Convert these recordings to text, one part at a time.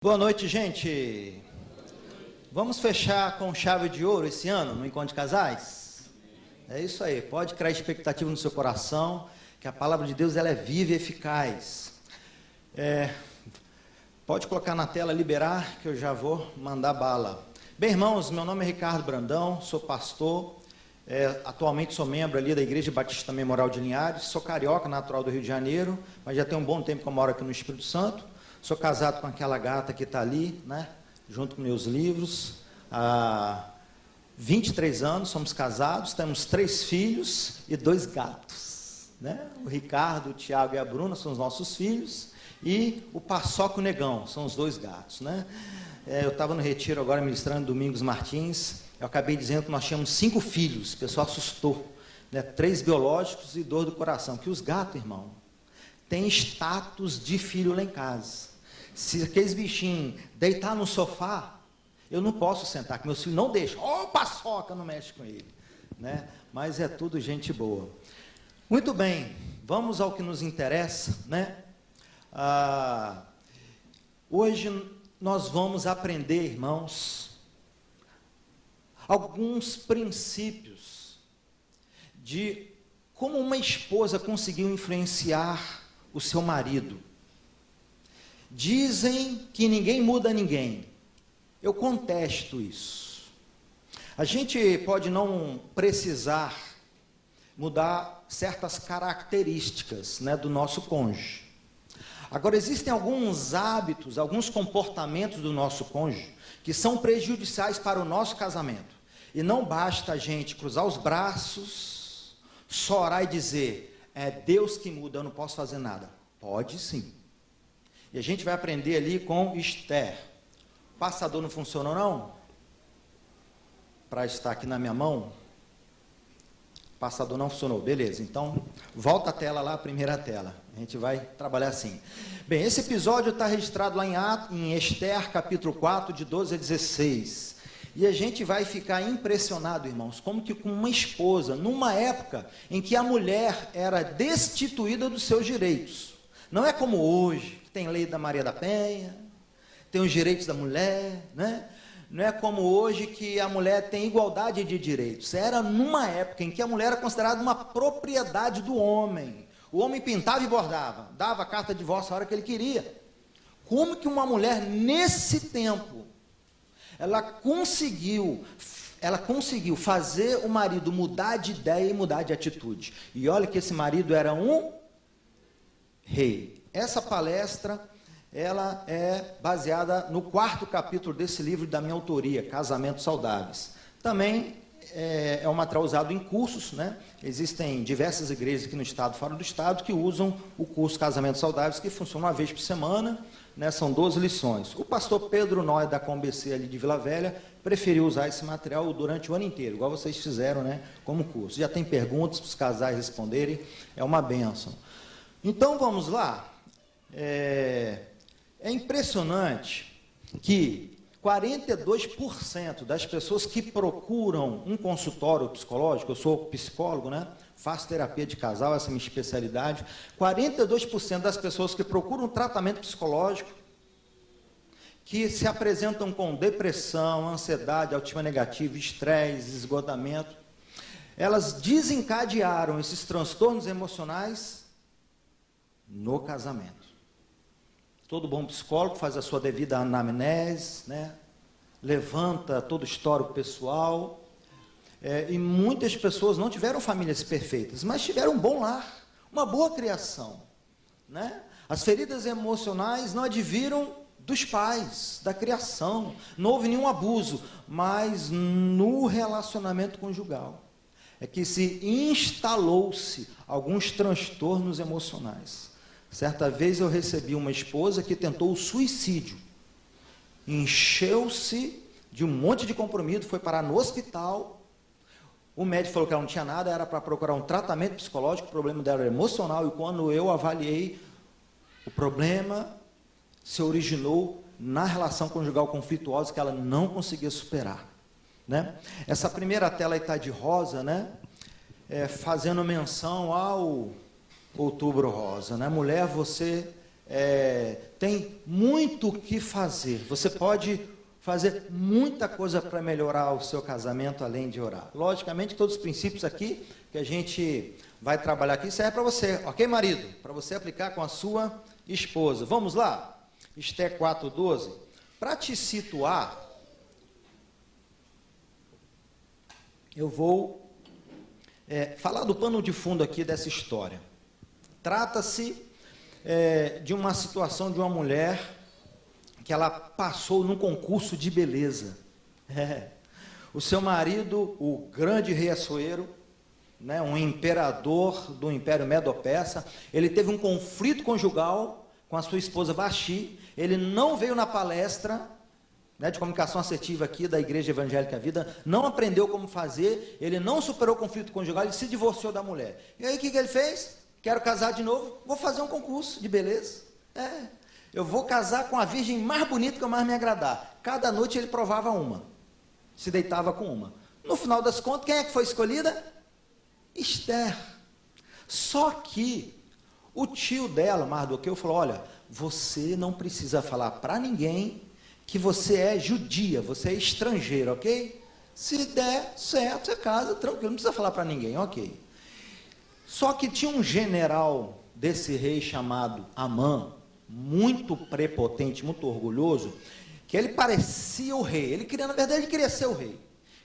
Boa noite, gente. Vamos fechar com chave de ouro esse ano no Encontro de Casais? É isso aí. Pode criar expectativa no seu coração, que a palavra de Deus ela é viva e eficaz. Pode colocar na tela, liberar, que eu já vou mandar bala. Bem, irmãos, meu nome é Ricardo Brandão, sou pastor, atualmente sou membro ali da Igreja Batista Memorial de Linhares, sou carioca, natural do Rio de Janeiro, mas já tem um bom tempo que eu moro aqui no Espírito Santo. Sou casado com aquela gata que está ali, né, junto com meus livros, há 23 anos, somos casados, temos 3 filhos e 2 gatos, né? O Ricardo, o Tiago e a Bruna são os nossos filhos, e o Paçoca e o Negão, são os 2 gatos, né? Eu estava no retiro agora ministrando Domingos Martins, eu acabei dizendo que nós tínhamos 5 filhos, o pessoal assustou, né? 3 biológicos e 2 do coração, que os gatos, irmão, têm status de filho lá em casa. Se aqueles bichinhos deitar no sofá, eu não posso sentar, que meus filhos não deixam. Ó, Paçoca, não mexe com ele, né? Mas é tudo gente boa. Muito bem, vamos ao que nos interessa, né? Hoje nós vamos aprender, irmãos, alguns princípios de como uma esposa conseguiu influenciar o seu marido. Dizem que ninguém muda ninguém. Eu contesto isso. A gente pode não precisar mudar certas características, né, do nosso cônjuge. Agora, existem alguns hábitos, alguns comportamentos do nosso cônjuge que são prejudiciais para o nosso casamento. E não basta a gente cruzar os braços, chorar e dizer, é Deus que muda, eu não posso fazer nada. Pode sim. E a gente vai aprender ali com Esther. O passador não funcionou não? Para estar aqui na minha mão. O passador não funcionou. Beleza, então volta a tela lá, a primeira tela. A gente vai trabalhar assim. Bem, esse episódio está registrado lá em Esther, capítulo 4, de 12 a 16. E a gente vai ficar impressionado, irmãos, como que com uma esposa, numa época em que a mulher era destituída dos seus direitos. Não é como hoje, que tem lei da Maria da Penha, tem os direitos da mulher, né? Não é como hoje que a mulher tem igualdade de direitos. Era numa época em que a mulher era considerada uma propriedade do homem. O homem pintava e bordava, dava a carta de divórcio a hora que ele queria. Como que uma mulher, nesse tempo, ela conseguiu fazer o marido mudar de ideia e mudar de atitude? E olha que esse marido era um rei. Essa palestra, ela é baseada no 4º capítulo desse livro da minha autoria, Casamentos Saudáveis. Também é um material usado em cursos, né? Existem diversas igrejas aqui no estado, fora do estado, que usam o curso Casamentos Saudáveis, que funciona uma vez por semana, né? São 12 lições. O pastor Pedro Noy, da COMBC ali de Vila Velha, preferiu usar esse material durante o ano inteiro, igual vocês fizeram, né? Como curso. Já tem perguntas para os casais responderem, é uma bênção. Então vamos lá. É impressionante que 42% das pessoas que procuram um consultório psicológico, eu sou psicólogo, né? Faço terapia de casal, essa é a minha especialidade. 42% das pessoas que procuram um tratamento psicológico, que se apresentam com depressão, ansiedade, autoestima negativa, estresse, esgotamento, elas desencadearam esses transtornos emocionais no casamento. Todo bom psicólogo faz a sua devida anamnese, né? Levanta todo o histórico pessoal, e muitas pessoas não tiveram famílias perfeitas, mas tiveram um bom lar, uma boa criação, né? As feridas emocionais não adviram dos pais, da criação, não houve nenhum abuso, mas no relacionamento conjugal é que se instalou-se alguns transtornos emocionais. Certa vez eu recebi uma esposa que tentou o suicídio, encheu-se de um monte de compromisso, foi parar no hospital, o médico falou que ela não tinha nada, era para procurar um tratamento psicológico, o problema dela era emocional, e quando eu avaliei, o problema se originou na relação conjugal conflituosa que ela não conseguia superar, né? Essa primeira tela aí está de rosa, né? Fazendo menção ao Outubro Rosa, né? Mulher, você tem muito o que fazer. Você pode fazer muita coisa para melhorar o seu casamento, além de orar. Logicamente, todos os princípios aqui que a gente vai trabalhar aqui serve para você, ok, marido? Para você aplicar com a sua esposa. Vamos lá? Esté 4:12. Para te situar, eu vou falar do pano de fundo aqui dessa história. Trata-se de uma situação de uma mulher que ela passou num concurso de beleza. O seu marido, o grande rei Assuero, né, um imperador do Império Medo-Persa, ele teve um conflito conjugal com a sua esposa Vaxi. Ele não veio na palestra, né, de comunicação assertiva aqui da Igreja Evangélica Vida, não aprendeu como fazer, ele não superou o conflito conjugal, ele se divorciou da mulher. E aí o que ele fez? Quero casar de novo, vou fazer um concurso de beleza. Eu vou casar com a virgem mais bonita que eu mais me agradar. Cada noite ele provava uma, se deitava com uma. No final das contas, quem é que foi escolhida? Esther. Só que o tio dela, Mardoqueu, falou: olha, você não precisa falar para ninguém que você é judia, você é estrangeira, ok? Se der certo, você casa, tranquilo, não precisa falar para ninguém, ok. Só que tinha um general desse rei chamado Amã, muito prepotente, muito orgulhoso, que ele parecia o rei, ele queria, na verdade, ele queria ser o rei.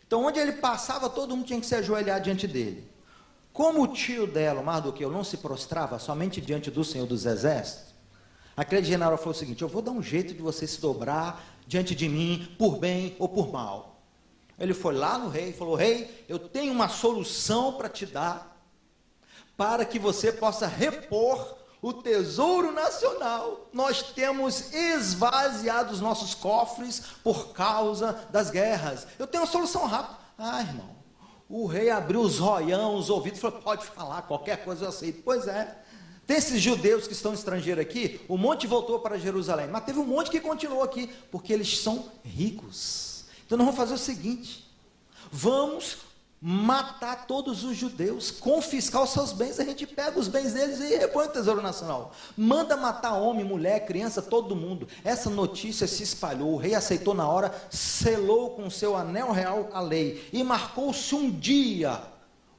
Então, onde ele passava, todo mundo tinha que se ajoelhar diante dele. Como o tio dela, Mardoqueu, não se prostrava somente diante do Senhor dos Exércitos, aquele general falou o seguinte: eu vou dar um jeito de você se dobrar diante de mim, por bem ou por mal. Ele foi lá no rei e falou: rei, eu tenho uma solução para te dar, para que você possa repor o tesouro nacional. Nós temos esvaziado os nossos cofres por causa das guerras. Eu tenho uma solução rápida. Irmão, o rei abriu os roião, os ouvidos, e falou: pode falar, qualquer coisa eu aceito. Pois é, tem esses judeus que estão estrangeiros aqui, um monte voltou para Jerusalém, mas teve um monte que continuou aqui, porque eles são ricos. Então nós vamos fazer o seguinte: vamos matar todos os judeus, confiscar os seus bens, a gente pega os bens deles e repõe o tesouro nacional. Manda matar homem, mulher, criança, todo mundo. Essa notícia se espalhou, o rei aceitou na hora, selou com seu anel real a lei, e marcou-se um dia,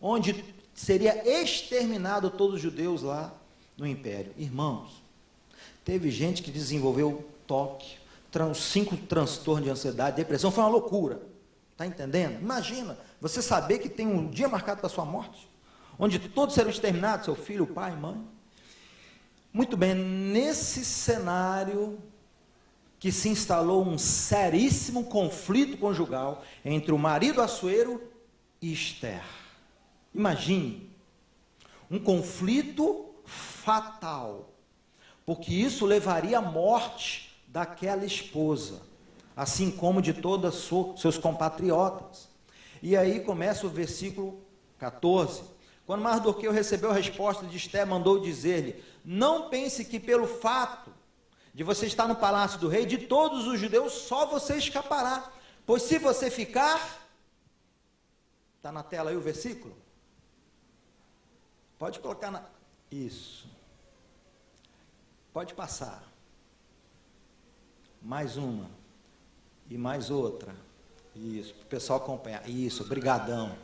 onde seria exterminado todos os judeus lá no império. Irmãos, teve gente que desenvolveu toque, 5 transtornos de ansiedade, depressão, foi uma loucura. Está entendendo? Imagina, você saber que tem um dia marcado para a sua morte, onde todos serão exterminados, seu filho, pai, mãe. Muito bem, nesse cenário que se instalou um seríssimo conflito conjugal entre o marido Assuero e Esther. Imagine, um conflito fatal, porque isso levaria à morte daquela esposa, assim como de todos seus compatriotas. E aí começa o versículo 14. Quando Mardoqueu recebeu a resposta de Esther, mandou dizer-lhe: não pense que pelo fato de você estar no palácio do rei, de todos os judeus, só você escapará. Pois se você ficar... Está na tela aí o versículo? Pode colocar na... Isso. Pode passar. Mais uma. E mais outra. Isso, para o pessoal acompanhar. Isso, brigadão.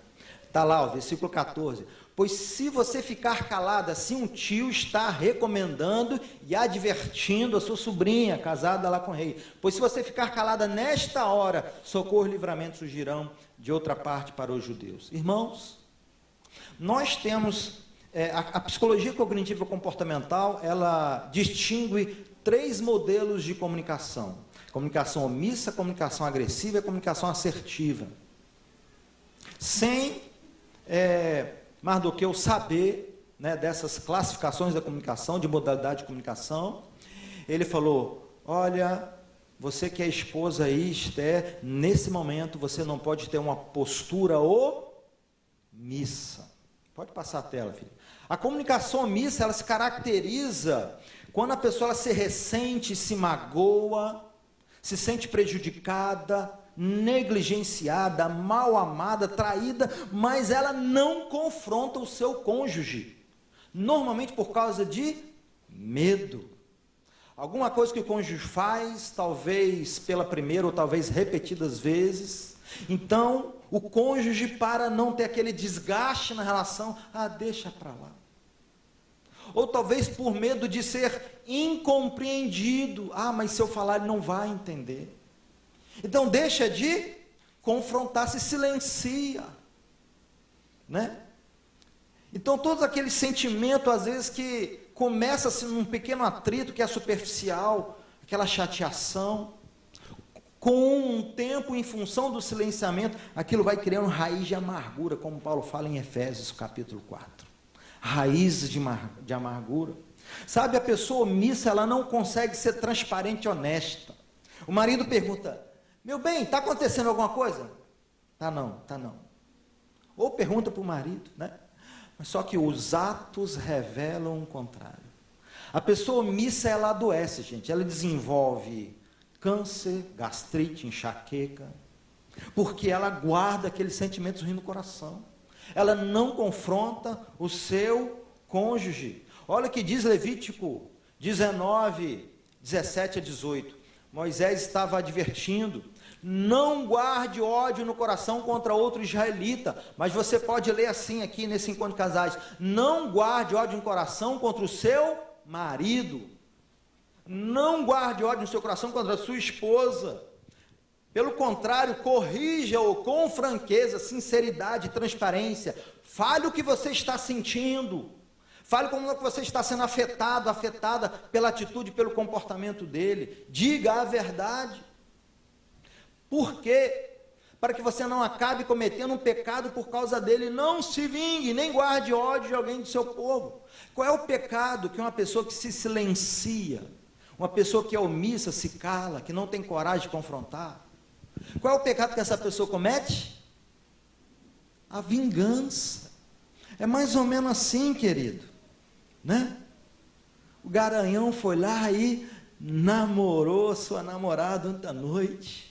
Está lá o versículo 14. Pois se você ficar calado, assim um tio está recomendando e advertindo a sua sobrinha, casada lá com o rei. Pois se você ficar calada nesta hora, socorro e livramento surgirão de outra parte para os judeus. Irmãos, nós temos... a psicologia cognitiva comportamental, ela distingue 3 modelos de comunicação: comunicação omissa, comunicação agressiva e comunicação assertiva. Sem Mardoqueu saber, né, dessas classificações da comunicação, de modalidade de comunicação, ele falou: olha, você que é esposa aí, Esther, nesse momento você não pode ter uma postura omissa. Pode passar a tela, filho. A comunicação omissa, ela se caracteriza quando a pessoa ela se ressente, se magoa, se sente prejudicada, negligenciada, mal amada, traída, mas ela não confronta o seu cônjuge, normalmente por causa de medo. alguma coisa que o cônjuge faz, talvez pela primeira ou talvez repetidas vezes. Então, o cônjuge, para não ter aquele desgaste na relação, deixa para lá. Ou talvez por medo de ser incompreendido. Mas se eu falar, ele não vai entender. Então, deixa de confrontar, se silencia, né? Então, todos aqueles sentimentos, às vezes, que começa-se num pequeno atrito, que é superficial, aquela chateação, com um tempo, em função do silenciamento, aquilo vai criando raiz de amargura, como Paulo fala em Efésios, capítulo 4. Raízes de amargura. Sabe, a pessoa omissa, ela não consegue ser transparente e honesta. O marido pergunta, meu bem, está acontecendo alguma coisa? Tá não. Ou pergunta para o marido, né? Mas só que os atos revelam o contrário. A pessoa omissa, ela adoece, gente. Ela desenvolve câncer, gastrite, enxaqueca, porque ela guarda aqueles sentimentos ruins no coração. Ela não confronta o seu cônjuge. Olha o que diz Levítico 19, 17 a 18. Moisés estava advertindo, não guarde ódio no coração contra outro israelita, mas você pode ler assim aqui nesse encontro de casais, não guarde ódio no coração contra o seu marido, não guarde ódio no seu coração contra a sua esposa, pelo contrário, corrija-o com franqueza, sinceridade, transparência, fale o que você está sentindo, fale como é que você está sendo afetada pela atitude, pelo comportamento dele, diga a verdade. Por quê? Para que você não acabe cometendo um pecado por causa dele, não se vingue, nem guarde ódio de alguém do seu povo. Qual é o pecado que uma pessoa que se silencia, uma pessoa que é omissa, se cala, que não tem coragem de confrontar? Qual é o pecado que essa pessoa comete? A vingança. É mais ou menos assim, querido, né? O garanhão foi lá e namorou sua namorada ontem à noite.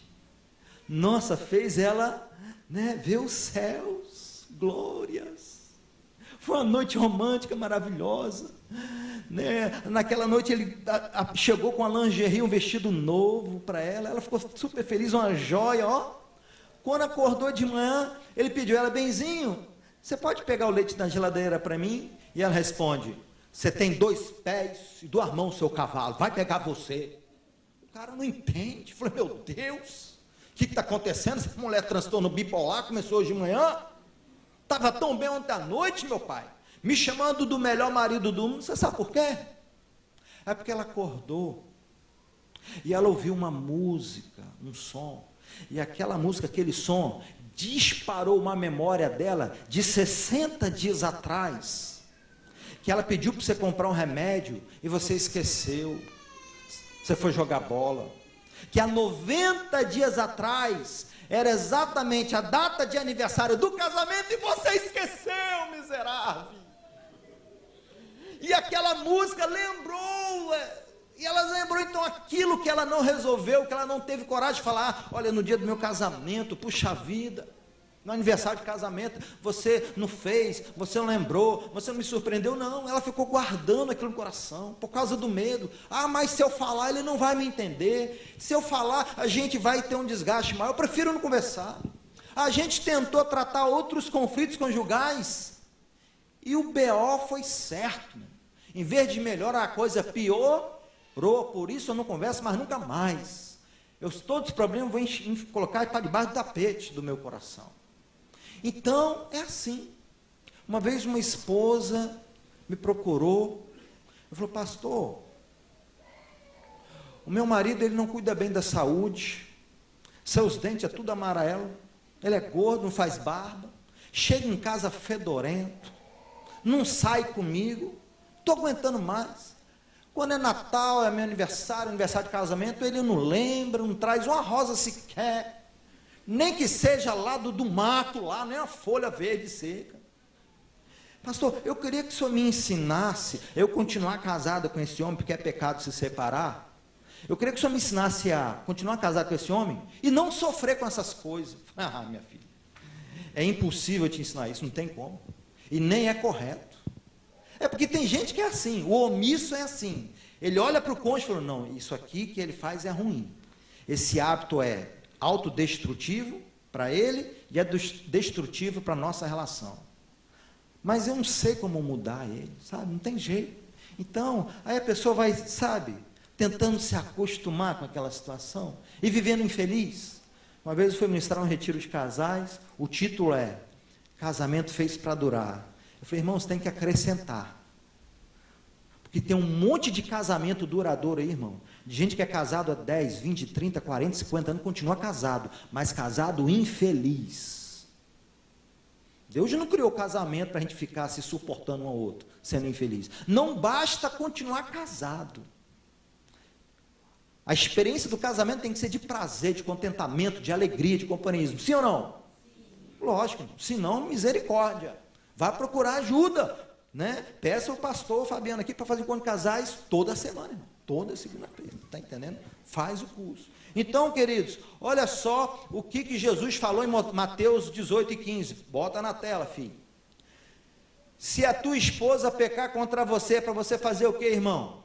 Nossa, fez ela, né, ver os céus, glórias. Foi uma noite romântica, maravilhosa, né? Naquela noite ele chegou com uma lingerie, um vestido novo para ela. Ela ficou super feliz, uma joia, ó. Quando acordou de manhã, ele pediu ela, benzinho, você pode pegar o leite da geladeira para mim? E ela responde, você tem 2 pés e 2 mãos, seu cavalo, vai pegar você. O cara não entende, falou, meu Deus, o que está acontecendo? Essa mulher transtorno bipolar, começou hoje de manhã, estava tão bem ontem à noite, meu pai, me chamando do melhor marido do mundo. Você sabe por quê? É porque ela acordou, e ela ouviu uma música, um som, e aquela música, aquele som, disparou uma memória dela, de 60 dias atrás, que ela pediu para você comprar um remédio, e você esqueceu, você foi jogar bola, que há 90 dias atrás, era exatamente a data de aniversário do casamento, e você esqueceu, miserável. E aquela música lembrou, e ela lembrou então aquilo que ela não resolveu, que ela não teve coragem de falar, olha, no dia do meu casamento, puxa vida, no aniversário de casamento, você não fez, você não lembrou, você não me surpreendeu, não, ela ficou guardando aquilo no coração, por causa do medo. Mas se eu falar, ele não vai me entender, se eu falar, a gente vai ter um desgaste maior, eu prefiro não conversar. A gente tentou tratar outros conflitos conjugais, e o BO foi certo, em vez de melhorar a coisa, piorou, por isso eu não converso mais nunca mais, todos os problemas vou colocar para debaixo do tapete do meu coração. Então, é assim. Uma vez uma esposa me procurou, falou, pastor, o meu marido, ele não cuida bem da saúde, seus dentes é tudo amarelo, ele é gordo, não faz barba, chega em casa fedorento, não sai comigo, estou aguentando mais. Quando é Natal, é meu aniversário de casamento, ele não lembra, não traz uma rosa sequer, nem que seja lá do mato, lá, nem a folha verde seca. Pastor, eu queria que o senhor me ensinasse, eu continuar casada com esse homem, porque é pecado se separar. Eu queria que o senhor me ensinasse a continuar casado com esse homem, e não sofrer com essas coisas. Minha filha, é impossível te ensinar isso, não tem como, e nem é correto. É porque tem gente que é assim, o omisso é assim, Ele olha para o cônjuge e fala, não, isso aqui que ele faz é ruim. Esse hábito é autodestrutivo para ele e é destrutivo para a nossa relação. Mas eu não sei como mudar ele, sabe? Não tem jeito. Então, aí a pessoa vai, sabe, tentando se acostumar com aquela situação e vivendo infeliz. Uma vez eu fui ministrar um retiro de casais, o título é Casamento Feito para Durar. Eu falei, irmãos, tem que acrescentar. Porque tem um monte de casamento duradouro aí, irmão. De gente que é casado há 10, 20, 30, 40, 50 anos, continua casado, mas casado infeliz. Deus não criou casamento para a gente ficar se suportando um ao outro, sendo infeliz. Não basta continuar casado. A experiência do casamento tem que ser de prazer, de contentamento, de alegria, de companheirismo. Sim ou não? Sim. Lógico, se não, misericórdia. Vá procurar ajuda, né? Peça o pastor Fabiano aqui para fazer encontro de casais toda semana, irmão. Toda segunda-feira, está entendendo? Faz o curso. Então, queridos, olha só o que Jesus falou em Mateus 18 e 15. Bota na tela, filho. Se a tua esposa pecar contra você, é para você fazer o que, irmão?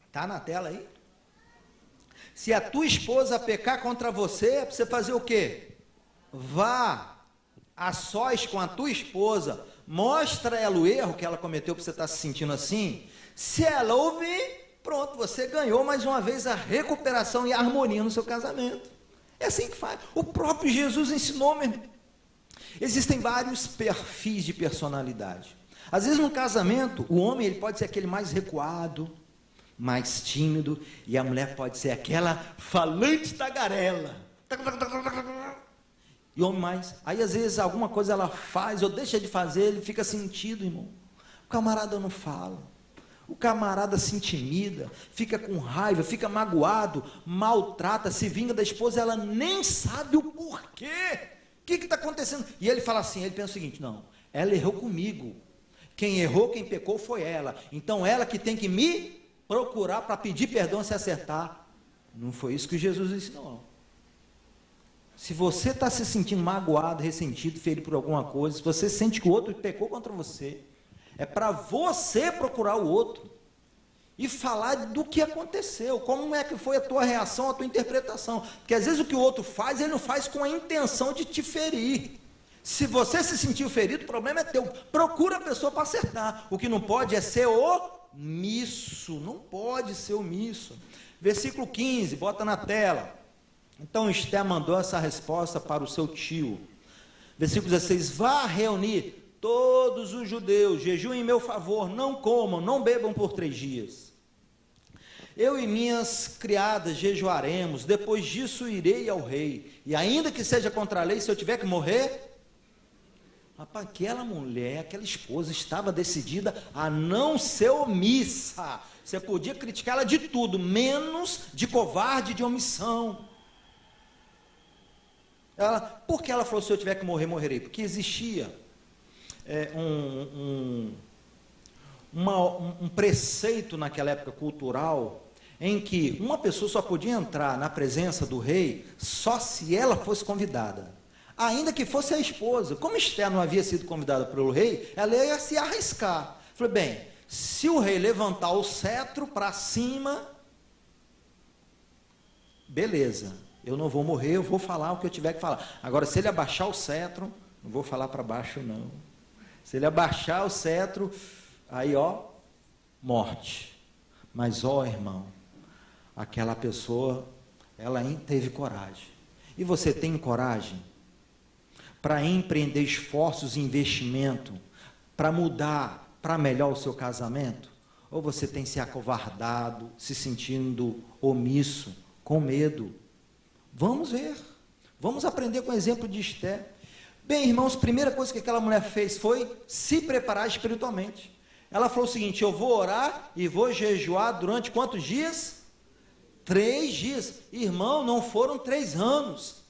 Está na tela aí? Se a tua esposa pecar contra você, é para você fazer o quê? Vá a sós com a tua esposa, mostra ela o erro que ela cometeu para você estar se sentindo assim. Se ela ouvir, pronto, você ganhou mais uma vez a recuperação e a harmonia no seu casamento. É assim que faz. O próprio Jesus ensinou, meu irmão. Existem vários perfis de personalidade. Às vezes no casamento, o homem ele pode ser aquele mais recuado, mais tímido, e a mulher pode ser aquela falante tagarela. E o homem mais. Aí às vezes alguma coisa ela faz ou deixa de fazer, ele fica sentido, irmão. O camarada não fala. O camarada se intimida, fica com raiva, fica magoado, maltrata, se vinga da esposa, ela nem sabe o porquê. O que está acontecendo? E ele fala assim, ele pensa o seguinte, não, ela errou comigo. Quem errou, quem pecou foi ela. Então ela que tem que me procurar para pedir perdão e se acertar. Não foi isso que Jesus ensinou, não. Se você está se sentindo magoado, ressentido, ferido por alguma coisa, se você sente que o outro pecou contra você, é para você procurar o outro e falar do que aconteceu, como é que foi a tua reação, a tua interpretação, porque às vezes o que o outro faz, ele não faz com a intenção de te ferir. Se você se sentiu ferido, o problema é teu, procura a pessoa para acertar. O que não pode é ser omisso, não pode ser omisso. Versículo 15, bota na tela. Então Esté mandou essa resposta para o seu tio. Versículo 16, vá reunir todos os judeus, jejuem em meu favor, não comam, não bebam por 3 dias. Eu e minhas criadas jejuaremos, depois disso irei ao rei, e ainda que seja contra a lei, se eu tiver que morrer... Rapaz, aquela mulher, aquela esposa estava decidida a não ser omissa. Você podia criticar ela de tudo, menos de covarde, de omissão. Por que ela falou, se eu tiver que morrer, morrerei? Porque existia um preceito naquela época cultural, em que uma pessoa só podia entrar na presença do rei, só se ela fosse convidada. Ainda que fosse a esposa. Como Esté não havia sido convidada pelo rei, ela ia se arriscar. Falei, bem, se o rei levantar o cetro para cima, beleza, eu não vou morrer, eu vou falar o que eu tiver que falar. Agora, se ele abaixar o cetro, não vou falar para baixo não. Se ele abaixar o cetro, aí ó, morte. Mas ó, irmão, aquela pessoa, ela teve coragem. E você tem coragem para empreender esforços e investimento para mudar para melhor o seu casamento? Ou você tem se acovardado, se sentindo omisso, com medo? Vamos ver, vamos aprender com o exemplo de Esté. Bem, irmãos, a primeira coisa que aquela mulher fez foi se preparar espiritualmente. Ela falou o seguinte, eu vou orar e vou jejuar durante quantos dias? 3 dias. Irmão, não foram 3 anos.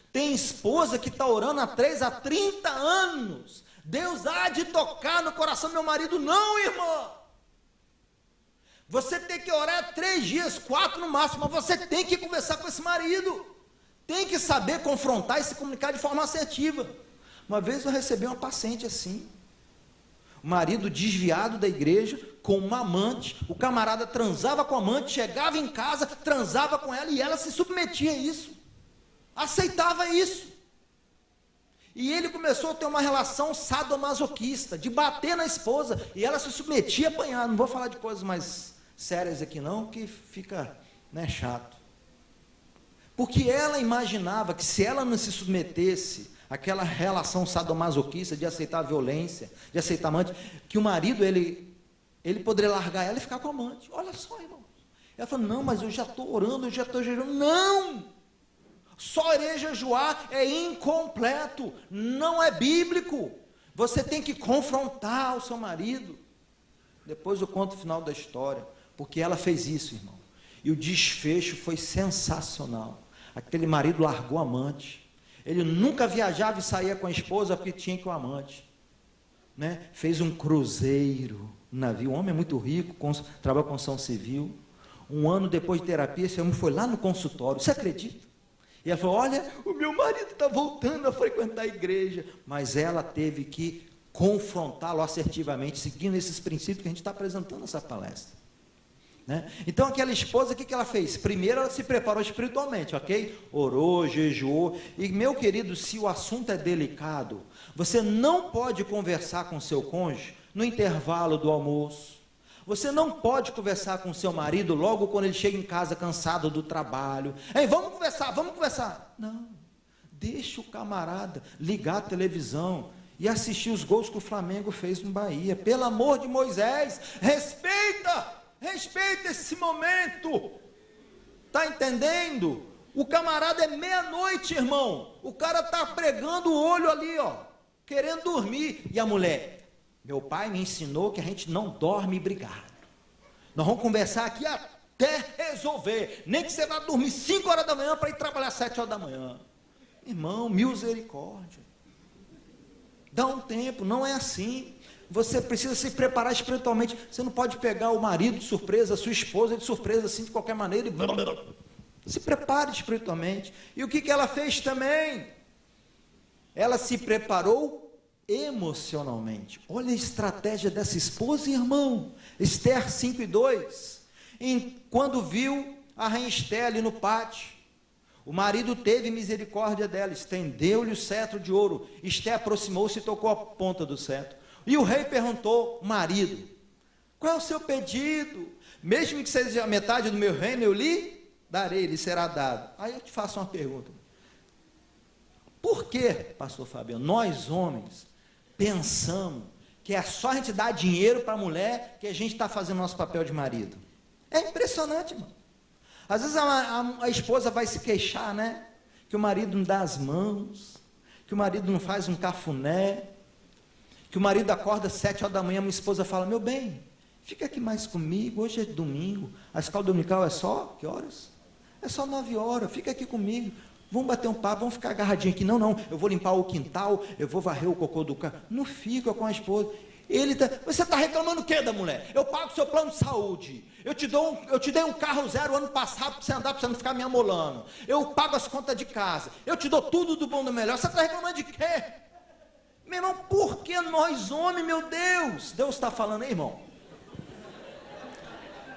Tem esposa que está orando há 30 anos. Deus há de tocar no coração do meu marido. Não, irmão. Você tem que orar 3 dias, 4 no máximo, mas você tem que conversar com esse marido. Tem que saber confrontar e se comunicar de forma assertiva. Uma vez eu recebi uma paciente assim. O marido desviado da igreja, com uma amante, o camarada transava com a amante, chegava em casa, transava com ela e ela se submetia a isso, aceitava isso. E ele começou a ter uma relação sadomasoquista, de bater na esposa, e ela se submetia a apanhar. Não vou falar de coisas mais sérias aqui não, que fica, né, chato. Porque ela imaginava que se ela não se submetesse àquela relação sadomasoquista de aceitar a violência, de aceitar amante, que o marido, ele poderia largar ela e ficar com a amante. Olha só, irmão. Ela falou, não, mas eu já estou orando, eu já estou jejuando. Não! Só orar e jejuar é incompleto, não é bíblico. Você tem que confrontar o seu marido. Depois eu conto o final da história, porque ela fez isso, irmão. E o desfecho foi sensacional. Aquele marido largou a amante. Ele nunca viajava e saía com a esposa porque tinha que o amante, né? Fez um cruzeiro, um navio. O homem é muito rico, trabalha com construção civil. Um ano depois de terapia, esse homem foi lá no consultório. Você acredita? E ela falou, olha, o meu marido está voltando a frequentar a igreja. Mas ela teve que confrontá-lo assertivamente, seguindo esses princípios que a gente está apresentando nessa palestra, né? Então aquela esposa, o que ela fez? Primeiro ela se preparou espiritualmente, ok? Orou, jejuou. E meu querido, se o assunto é delicado, você não pode conversar com seu cônjuge no intervalo do almoço. Você não pode conversar com seu marido logo quando ele chega em casa cansado do trabalho. Ei, vamos conversar, vamos conversar. Não, deixa o camarada ligar a televisão e assistir os gols que o Flamengo fez no Bahia. Pelo amor de Moisés, respeita esse momento. Está entendendo? O camarada é meia-noite, irmão. O cara está pregando o olho ali, ó, querendo dormir. E a mulher... Meu pai me ensinou que a gente não dorme brigado. Nós vamos conversar aqui até resolver. Nem que você vá dormir 5 horas da manhã para ir trabalhar 7 horas da manhã. Irmão, misericórdia. Dá um tempo, não é assim. Você precisa se preparar espiritualmente. Você não pode pegar o marido de surpresa, a sua esposa de surpresa, assim, de qualquer maneira. Se prepare espiritualmente. E o que ela fez também? Ela se preparou emocionalmente. Olha a estratégia dessa esposa, irmão. Esther 5:2. Quando viu a rainha Esther ali no pátio, o marido teve misericórdia dela, estendeu-lhe o cetro de ouro. Esther aproximou-se e tocou a ponta do cetro. E o rei perguntou, marido, qual é o seu pedido? Mesmo que seja a metade do meu reino, eu lhe darei, lhe será dado. Aí eu te faço uma pergunta. Por que, pastor Fabiano, nós homens pensamos que é só a gente dar dinheiro para a mulher que a gente está fazendo nosso papel de marido? É impressionante, irmão. Às vezes a esposa vai se queixar, né? Que o marido não dá as mãos, que o marido não faz um cafuné, que o marido acorda às 7 horas da manhã, minha esposa fala, meu bem, fica aqui mais comigo, hoje é domingo, a escola dominical é só, que horas? É só 9 horas, fica aqui comigo. Vamos bater um papo, vamos ficar agarradinho aqui. Não, eu vou limpar o quintal, eu vou varrer o cocô do carro. Não fica com a esposa. Você está reclamando o que da mulher? Eu pago o seu plano de saúde. Eu te dei um carro zero ano passado para você andar, para você não ficar me amolando. Eu pago as contas de casa. Eu te dou tudo do bom do melhor. Você está reclamando de quê? Meu irmão, por que nós homens, meu Deus? Deus está falando aí, irmão.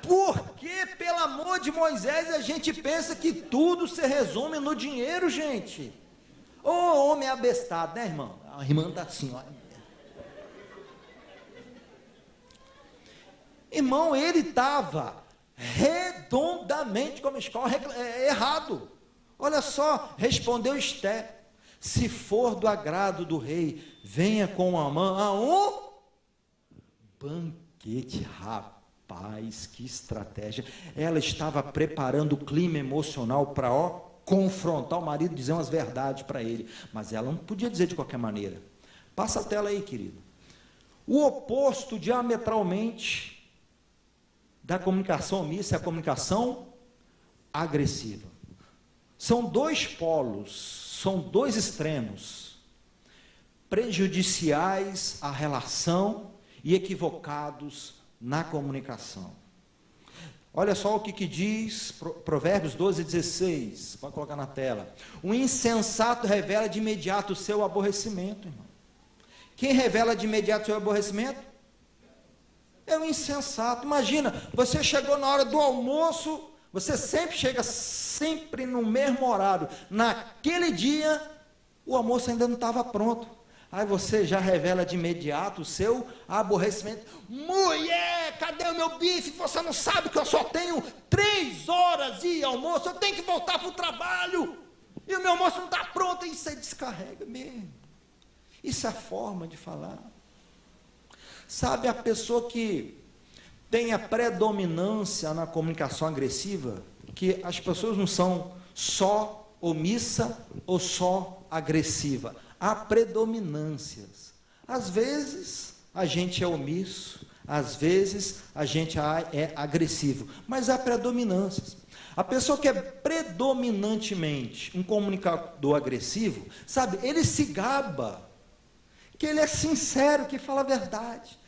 Porque, pelo amor de Moisés, a gente pensa que tudo se resume no dinheiro, gente. Ô homem abestado, né, irmão? A irmã está assim, ó. Irmão, ele estava redondamente, como escola, errado. Olha só, respondeu Esther, se for do agrado do rei, venha com Amã a um banquete. Rapaz, que estratégia. Ela estava preparando o clima emocional para confrontar o marido, dizer umas verdades para ele, mas ela não podia dizer de qualquer maneira. Passa a tela aí, querido. O oposto diametralmente da comunicação omissa é a comunicação agressiva. São dois polos, são dois extremos, prejudiciais à relação e equivocados na comunicação. Olha só o que diz Provérbios 12:16, pode colocar na tela. O insensato revela de imediato o seu aborrecimento, irmão. Quem revela de imediato o seu aborrecimento? É um insensato. Imagina, você chegou na hora do almoço, você sempre chega sempre no mesmo horário. Naquele dia, o almoço ainda não estava pronto. Aí você já revela de imediato o seu aborrecimento. Mulher, cadê o meu bife? Você não sabe que eu só tenho 3 horas de almoço, eu tenho que voltar para o trabalho. E o meu almoço não está pronto. E você descarrega mesmo. Isso é a forma de falar. Sabe, a pessoa que tem a predominância na comunicação agressiva, que as pessoas não são só omissa ou só agressiva. Há predominâncias. Às vezes a gente é omisso, às vezes a gente é agressivo, mas há predominâncias. A pessoa que é predominantemente um comunicador agressivo, sabe, ele se gaba, que ele é sincero, que fala a verdade.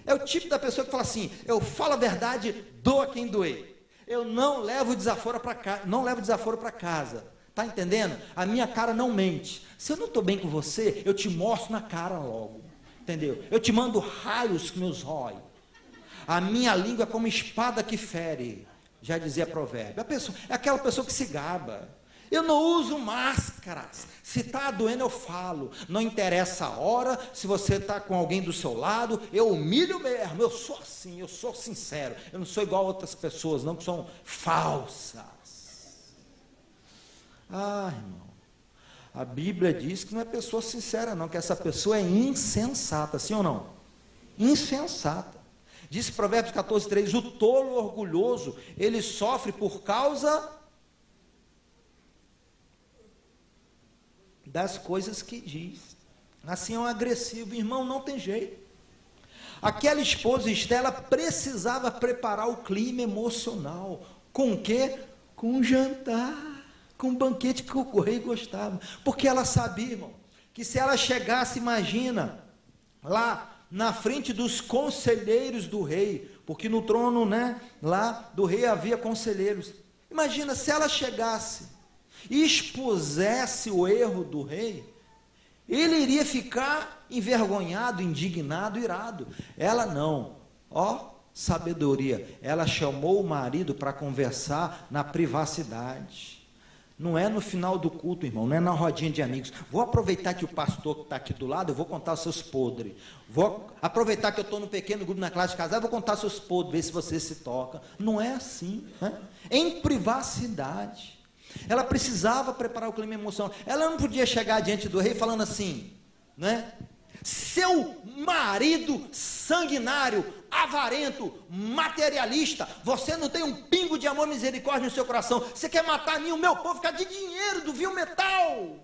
É o tipo da pessoa que fala assim: eu falo a verdade, doa quem doer. Eu não levo desaforo para casa. Está entendendo? A minha cara não mente. Se eu não estou bem com você, eu te mostro na cara logo. Entendeu? Eu te mando raios que meus rói. A minha língua é como espada que fere. Já dizia provérbio. É aquela pessoa que se gaba. Eu não uso máscaras. Se está doendo, eu falo. Não interessa a hora, se você está com alguém do seu lado, eu humilho mesmo. Eu sou assim, eu sou sincero. Eu não sou igual a outras pessoas, não, que são falsas. Ah, irmão, a Bíblia diz que não é pessoa sincera não, que essa pessoa é insensata, sim ou não? Insensata. Diz Provérbios 14:3, o tolo orgulhoso, ele sofre por causa das coisas que diz. Assim é um agressivo, irmão, não tem jeito. Aquela esposa Estela precisava preparar o clima emocional. Com o quê? Com um jantar. Com um banquete que o rei gostava, porque ela sabia, irmão, que se ela chegasse, imagina, lá na frente dos conselheiros do rei, porque no trono, né, lá do rei havia conselheiros, imagina se ela chegasse e expusesse o erro do rei, ele iria ficar envergonhado, indignado, irado. Ela não, sabedoria, ela chamou o marido para conversar na privacidade. Não é no final do culto, irmão, não é na rodinha de amigos. Vou aproveitar que o pastor que está aqui do lado, eu vou contar os seus podres. Vou aproveitar que eu estou no pequeno grupo na classe de casal, eu vou contar os seus podres, ver se você se toca. Não é assim, né? Em privacidade. Ela precisava preparar o clima emocional. Ela não podia chegar diante do rei falando assim, né? Seu marido sanguinário, avarento, materialista, você não tem um pingo de amor e misericórdia no seu coração, você quer matar a mim, o meu povo, ficar de dinheiro do vil metal.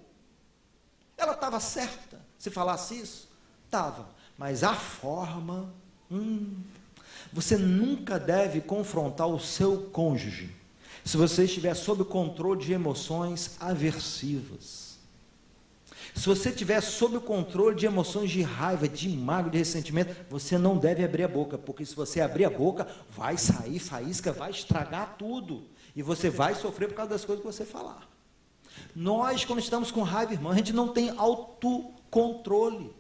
Ela estava certa, se falasse isso, estava, mas a forma, você nunca deve confrontar o seu cônjuge, se você estiver sob o controle de emoções aversivas. Se você estiver sob o controle de emoções de raiva, de mágoa, de ressentimento, você não deve abrir a boca, porque se você abrir a boca, vai sair faísca, vai estragar tudo, e você vai sofrer por causa das coisas que você falar. Nós, quando estamos com raiva, irmão, a gente não tem autocontrole.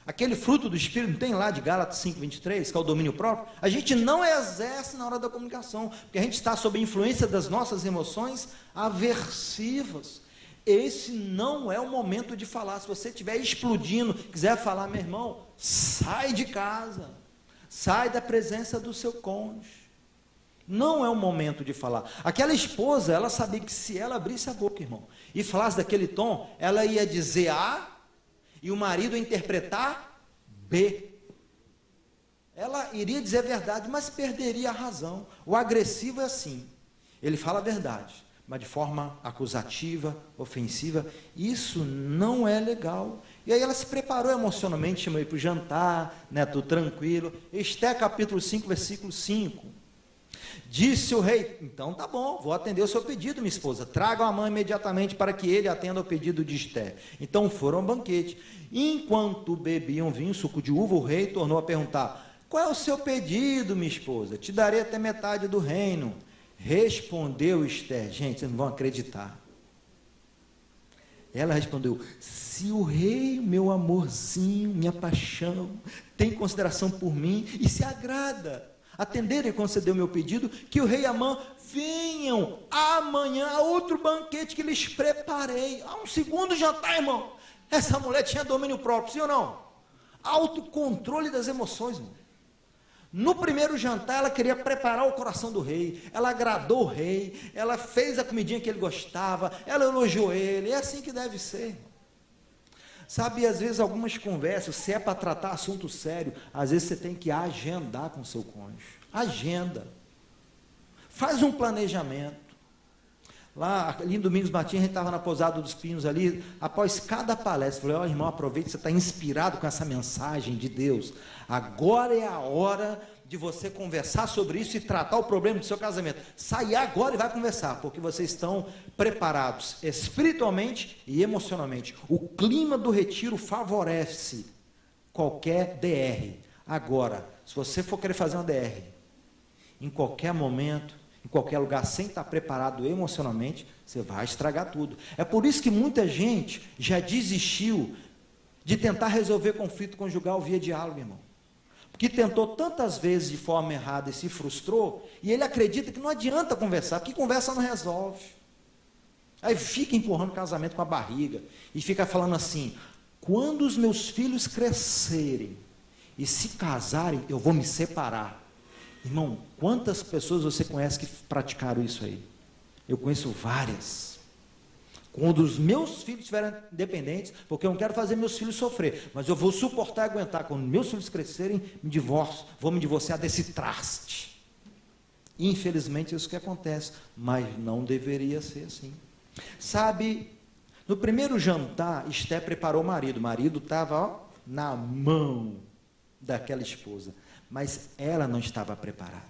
Aquele fruto do Espírito, não tem lá de Gálatas 5:23, que é o domínio próprio, a gente não exerce na hora da comunicação, porque a gente está sob a influência das nossas emoções aversivas. Esse não é o momento de falar. Se você estiver explodindo, quiser falar, meu irmão, sai de casa, sai da presença do seu cônjuge. Não é o momento de falar. Aquela esposa, ela sabia que se ela abrisse a boca, irmão, e falasse daquele tom, ela ia dizer A, e o marido ia interpretar B. Ela iria dizer a verdade, mas perderia a razão. O agressivo é assim, ele fala a verdade, mas de forma acusativa, ofensiva. Isso não é legal. E aí ela se preparou emocionalmente, chamou ele para o jantar, né, tudo tranquilo. Esté capítulo 5, versículo 5. Disse o rei, então tá bom, vou atender o seu pedido, minha esposa. Traga a mãe imediatamente para que ele atenda ao pedido de Esté. Então foram ao banquete. Enquanto bebiam vinho, suco de uva, o rei tornou a perguntar, qual é o seu pedido, minha esposa? Te darei até metade do reino. Respondeu Esté, gente, vocês não vão acreditar. Ela respondeu: se o rei, meu amorzinho, minha paixão, tem consideração por mim e se agrada atender e conceder o meu pedido, que o rei e Amã venham amanhã a outro banquete que lhes preparei. Há um segundo jantar, irmão. Essa mulher tinha domínio próprio, sim ou não? Autocontrole das emoções, irmão. No primeiro jantar, ela queria preparar o coração do rei, ela agradou o rei, ela fez a comidinha que ele gostava, ela elogiou ele, é assim que deve ser. Sabe, às vezes algumas conversas, se é para tratar assunto sério, às vezes você tem que agendar com o seu cônjuge. Agenda. Faz um planejamento. Lá, ali em Domingos Martins, a gente estava na Pousada dos Pinhos ali, após cada palestra, falei: ó, irmão, aproveita que você está inspirado com essa mensagem de Deus. Agora é a hora de você conversar sobre isso e tratar o problema do seu casamento. Sai agora e vai conversar, porque vocês estão preparados espiritualmente e emocionalmente. O clima do retiro favorece qualquer DR. Agora, se você for querer fazer uma DR, em qualquer momento, em qualquer lugar, sem estar preparado emocionalmente, você vai estragar tudo. É por isso que muita gente já desistiu de tentar resolver conflito conjugal via diálogo, irmão. Porque tentou tantas vezes de forma errada e se frustrou, e ele acredita que não adianta conversar, porque conversa não resolve. Aí fica empurrando o casamento com a barriga, e fica falando assim: quando os meus filhos crescerem e se casarem, eu vou me separar. Irmão, quantas pessoas você conhece que praticaram isso aí? Eu conheço várias. Quando os meus filhos estiverem independentes, porque eu não quero fazer meus filhos sofrer, mas eu vou suportar e aguentar. Quando meus filhos crescerem, vou me divorciar desse traste. Infelizmente, isso que acontece, mas não deveria ser assim. Sabe, no primeiro jantar, Esté preparou o marido estava na mão daquela esposa, mas ela não estava preparada.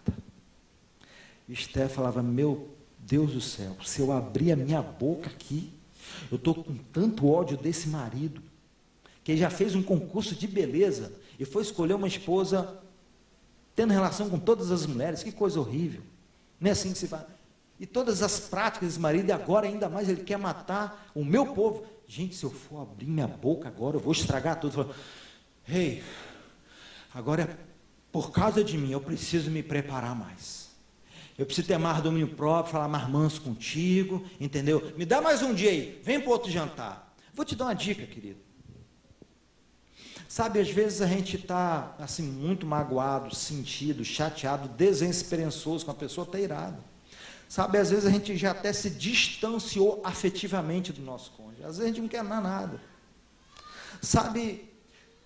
Esté falava: meu Deus do céu, se eu abrir a minha boca aqui, eu estou com tanto ódio desse marido, que ele já fez um concurso de beleza, e foi escolher uma esposa, tendo relação com todas as mulheres, que coisa horrível, não é assim que se faz, e todas as práticas desse marido, e agora ainda mais ele quer matar o meu povo. Gente, se eu for abrir minha boca agora, eu vou estragar tudo. Rei, agora é por causa de mim, eu preciso me preparar mais. Eu preciso ter mais domínio próprio, falar mais manso contigo, entendeu? Me dá mais um dia aí, vem para outro jantar. Vou te dar uma dica, querido. Sabe, às vezes a gente está assim, muito magoado, sentido, chateado, desesperançoso com a pessoa, está irado. Sabe, às vezes a gente já até se distanciou afetivamente do nosso cônjuge. Às vezes a gente não quer nada. Sabe,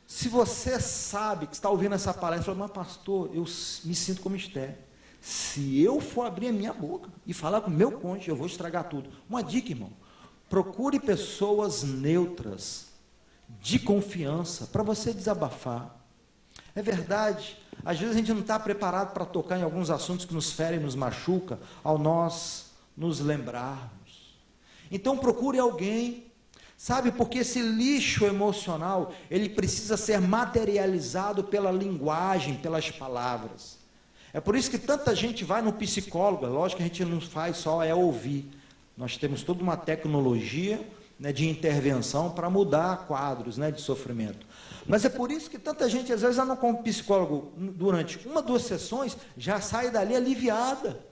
se você sabe que está ouvindo essa palestra, fala: mas pastor, eu me sinto como Esté. Se eu for abrir a minha boca e falar com o meu cônjuge, eu vou estragar tudo. Uma dica, irmão: procure pessoas neutras, de confiança, para você desabafar. É verdade, às vezes a gente não está preparado para tocar em alguns assuntos que nos ferem, nos machuca, ao nós nos lembrarmos. Então procure alguém, sabe, porque esse lixo emocional, ele precisa ser materializado pela linguagem, pelas palavras. É por isso que tanta gente vai no psicólogo. Lógico que a gente não faz só ouvir. Nós temos toda uma tecnologia, né, de intervenção para mudar quadros, né, de sofrimento. Mas é por isso que tanta gente, às vezes, anda com o psicólogo durante 1, 2 sessões, já sai dali aliviada.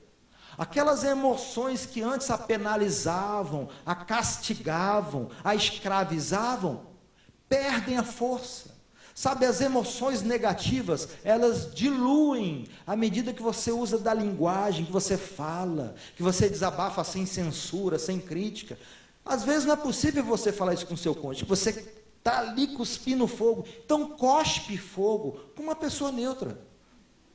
Aquelas emoções que antes a penalizavam, a castigavam, a escravizavam, perdem a força. Sabe, as emoções negativas, elas diluem à medida que você usa da linguagem, que você fala, que você desabafa sem censura, sem crítica. Às vezes não é possível você falar isso com o seu cônjuge, você está ali cuspindo fogo. Então cospe fogo com uma pessoa neutra.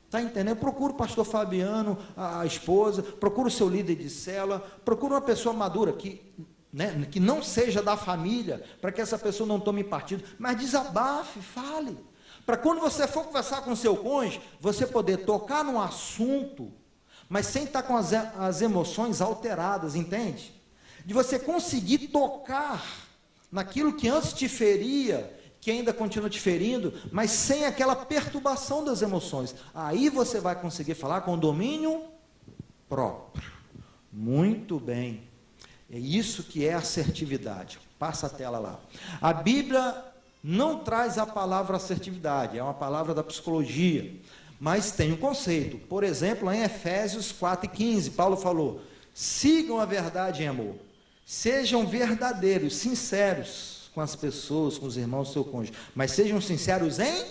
Está entendendo? Procura o pastor Fabiano, a esposa, procura o seu líder de célula, procura uma pessoa madura que não seja da família, para que essa pessoa não tome partido, mas desabafe, fale, para quando você for conversar com o seu cônjuge, você poder tocar num assunto, mas sem estar com as emoções alteradas, entende? De você conseguir tocar naquilo que antes te feria, que ainda continua te ferindo, mas sem aquela perturbação das emoções. Aí você vai conseguir falar com domínio próprio. Muito bem. É isso que é assertividade. Passa a tela lá. A Bíblia não traz a palavra assertividade, é uma palavra da psicologia, mas tem um conceito. Por exemplo, em Efésios 4:15, Paulo falou: sigam a verdade em amor, sejam verdadeiros, sinceros com as pessoas, com os irmãos do seu cônjuge, mas sejam sinceros em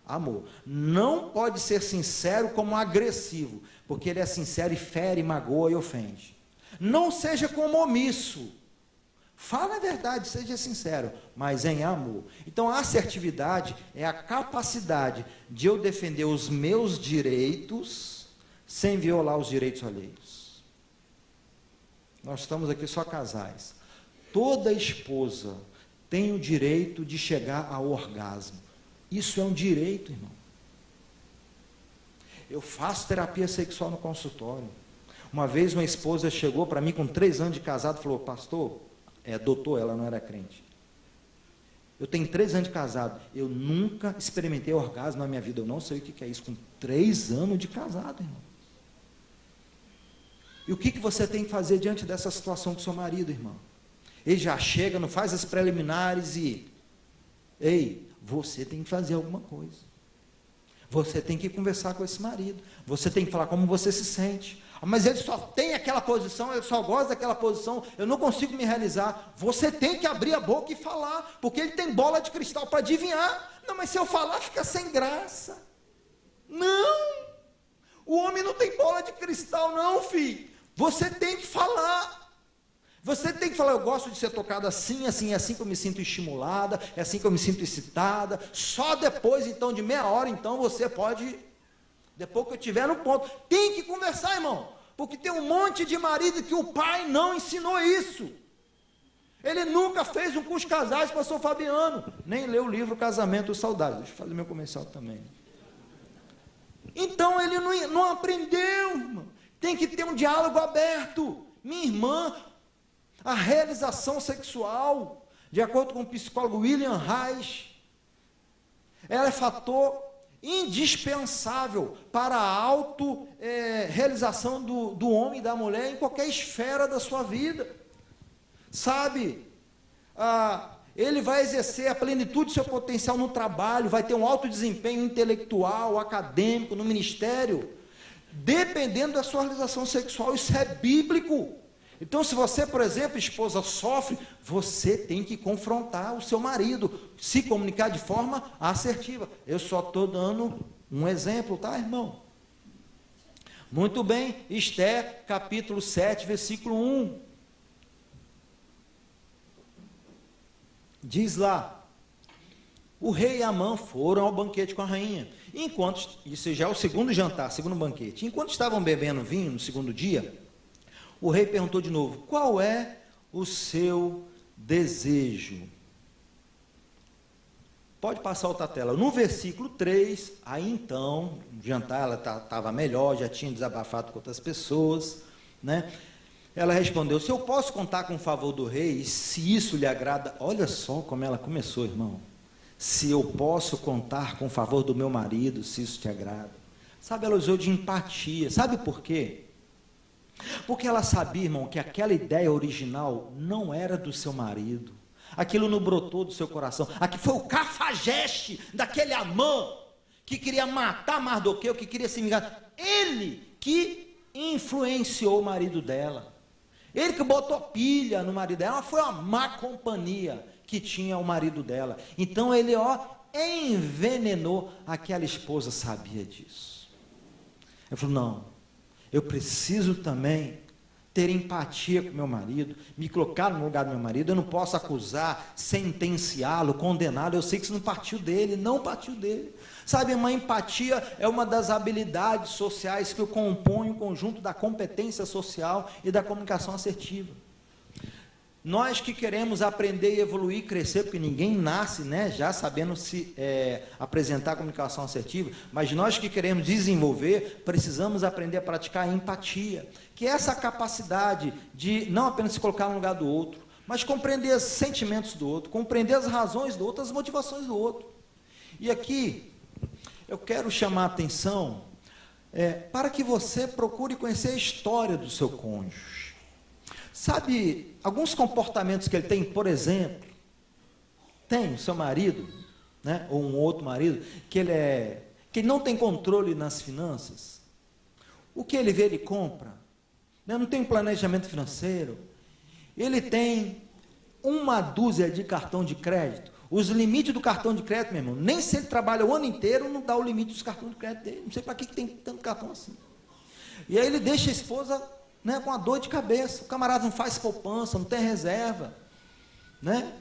amor. Não pode ser sincero como agressivo, porque ele é sincero e fere, magoa e ofende. Não seja como omisso. Fala a verdade, seja sincero, mas em amor. Então a assertividade é a capacidade de eu defender os meus direitos sem violar os direitos alheios. Nós estamos aqui só casais. Toda esposa tem o direito de chegar ao orgasmo. Isso é um direito, irmão. Eu faço terapia sexual no consultório. Uma vez uma esposa chegou para mim com 3 anos de casado e falou: pastor, doutor, ela não era crente. Eu tenho 3 anos de casado, eu nunca experimentei orgasmo na minha vida, eu não sei o que é isso, com 3 anos de casado, irmão. E o que você tem que fazer diante dessa situação com seu marido, irmão? Ele já chega, não faz as preliminares e... Ei, você tem que fazer alguma coisa. Você tem que conversar com esse marido. Você tem que falar como você se sente. Mas ele só tem aquela posição, ele só gosta daquela posição, eu não consigo me realizar. Você tem que abrir a boca e falar, porque ele tem bola de cristal para adivinhar. Não, mas se eu falar, fica sem graça. Não! O homem não tem bola de cristal, não, filho. Você tem que falar. Você tem que falar: eu gosto de ser tocada assim, assim, é assim que eu me sinto estimulada, é assim que eu me sinto excitada. Só depois, então, de meia hora, então, você pode, depois que eu estiver no ponto. Tem que conversar, irmão, porque tem um monte de marido que o pai não ensinou isso. Ele nunca fez um curso de casais, pastor Fabiano, nem leu o livro Casamento Saudável. Deixa eu fazer meu comercial também. Então, ele não aprendeu, irmão. Tem que ter um diálogo aberto. Minha irmã, a realização sexual, de acordo com o psicólogo William Reich, ela é fator indispensável para a auto-realização do homem e da mulher em qualquer esfera da sua vida. Sabe, ele vai exercer a plenitude do seu potencial no trabalho, vai ter um alto desempenho intelectual, acadêmico, no ministério, dependendo da sua realização sexual. Isso é bíblico. Então, se você, por exemplo, esposa, sofre, você tem que confrontar o seu marido, se comunicar de forma assertiva. Eu só estou dando um exemplo, tá, irmão? Muito bem, Esther, capítulo 7, versículo 1. Diz lá: o rei e Amã foram ao banquete com a rainha. Isso já é o segundo jantar, segundo banquete. Enquanto estavam bebendo vinho no segundo dia, o rei perguntou de novo: qual é o seu desejo? Pode passar outra tela. No versículo 3, aí então, o jantar ela estava melhor, já tinha desabafado com outras pessoas, né? Ela respondeu: se eu posso contar com o favor do rei, se isso lhe agrada. Olha só como ela começou, irmão. Se eu posso contar com o favor do meu marido, se isso te agrada. Sabe, ela usou de empatia. Sabe por quê? Porque ela sabia, irmão, que aquela ideia original não era do seu marido. Aquilo não brotou do seu coração. Aqui foi o cafajeste daquele Amã que queria matar Mardoqueu, que queria se vingar. Ele que influenciou o marido dela. Ele que botou pilha no marido dela. Foi uma má companhia que tinha o marido dela. Então ele, envenenou aquela esposa, sabia disso. Ele falou: não, eu preciso também ter empatia com meu marido, me colocar no lugar do meu marido. Eu não posso acusar, sentenciá-lo, condená-lo. Eu sei que isso não partiu dele, não partiu dele. Sabe, uma empatia é uma das habilidades sociais que compõem o conjunto da competência social e da comunicação assertiva. Nós que queremos aprender, evoluir, crescer, porque ninguém nasce, né, já sabendo se apresentar a comunicação assertiva, mas nós que queremos desenvolver, precisamos aprender a praticar a empatia, que é essa capacidade de não apenas se colocar no lugar do outro, mas compreender os sentimentos do outro, compreender as razões do outro, as motivações do outro. E aqui, eu quero chamar a atenção para que você procure conhecer a história do seu cônjuge. Sabe, alguns comportamentos que ele tem, por exemplo, tem o seu marido, né, ou um outro marido, que ele não tem controle nas finanças. O que ele vê, ele compra. Né, não tem um planejamento financeiro. Ele tem uma dúzia de cartão de crédito. Os limites do cartão de crédito, meu irmão, nem se ele trabalha o ano inteiro, não dá o limite dos cartões de crédito dele. Não sei para que tem tanto cartão assim. E aí ele deixa a esposa, né, com a dor de cabeça. O camarada não faz poupança, não tem reserva, né?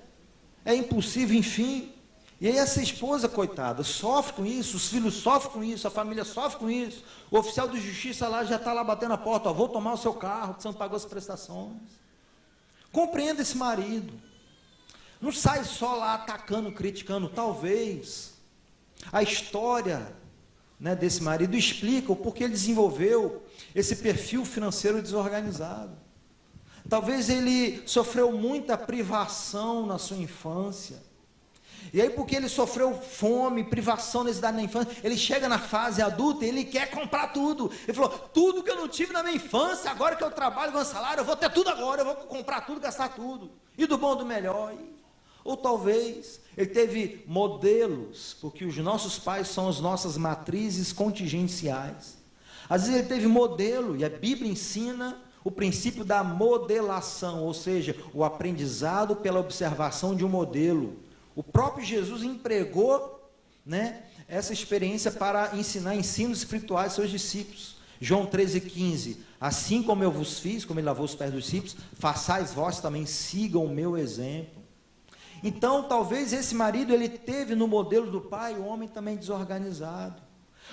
É impulsivo, enfim. E aí essa esposa, coitada, sofre com isso, os filhos sofrem com isso, a família sofre com isso. O oficial de justiça lá já está lá batendo a porta, ó, vou tomar o seu carro, que você não pagou as prestações. Compreenda esse marido. Não sai só lá atacando, criticando. Talvez a história, né, desse marido explica o porquê ele desenvolveu esse perfil financeiro desorganizado. Talvez ele sofreu muita privação na sua infância. E aí, porque ele sofreu fome, privação, necessidade na infância, ele chega na fase adulta e ele quer comprar tudo. Ele falou, tudo que eu não tive na minha infância, agora que eu trabalho, ganho salário, eu vou ter tudo agora, eu vou comprar tudo, gastar tudo. E do bom, do melhor. Ou talvez ele teve modelos, porque os nossos pais são as nossas matrizes contingenciais. Às vezes ele teve modelo, e a Bíblia ensina o princípio da modelação, ou seja, o aprendizado pela observação de um modelo. O próprio Jesus empregou, né, essa experiência para ensinar ensinos espirituais aos seus discípulos. João 13,15, assim como eu vos fiz, como ele lavou os pés dos discípulos, façais vós também, sigam o meu exemplo. Então, talvez esse marido, ele teve no modelo do pai, um homem também desorganizado.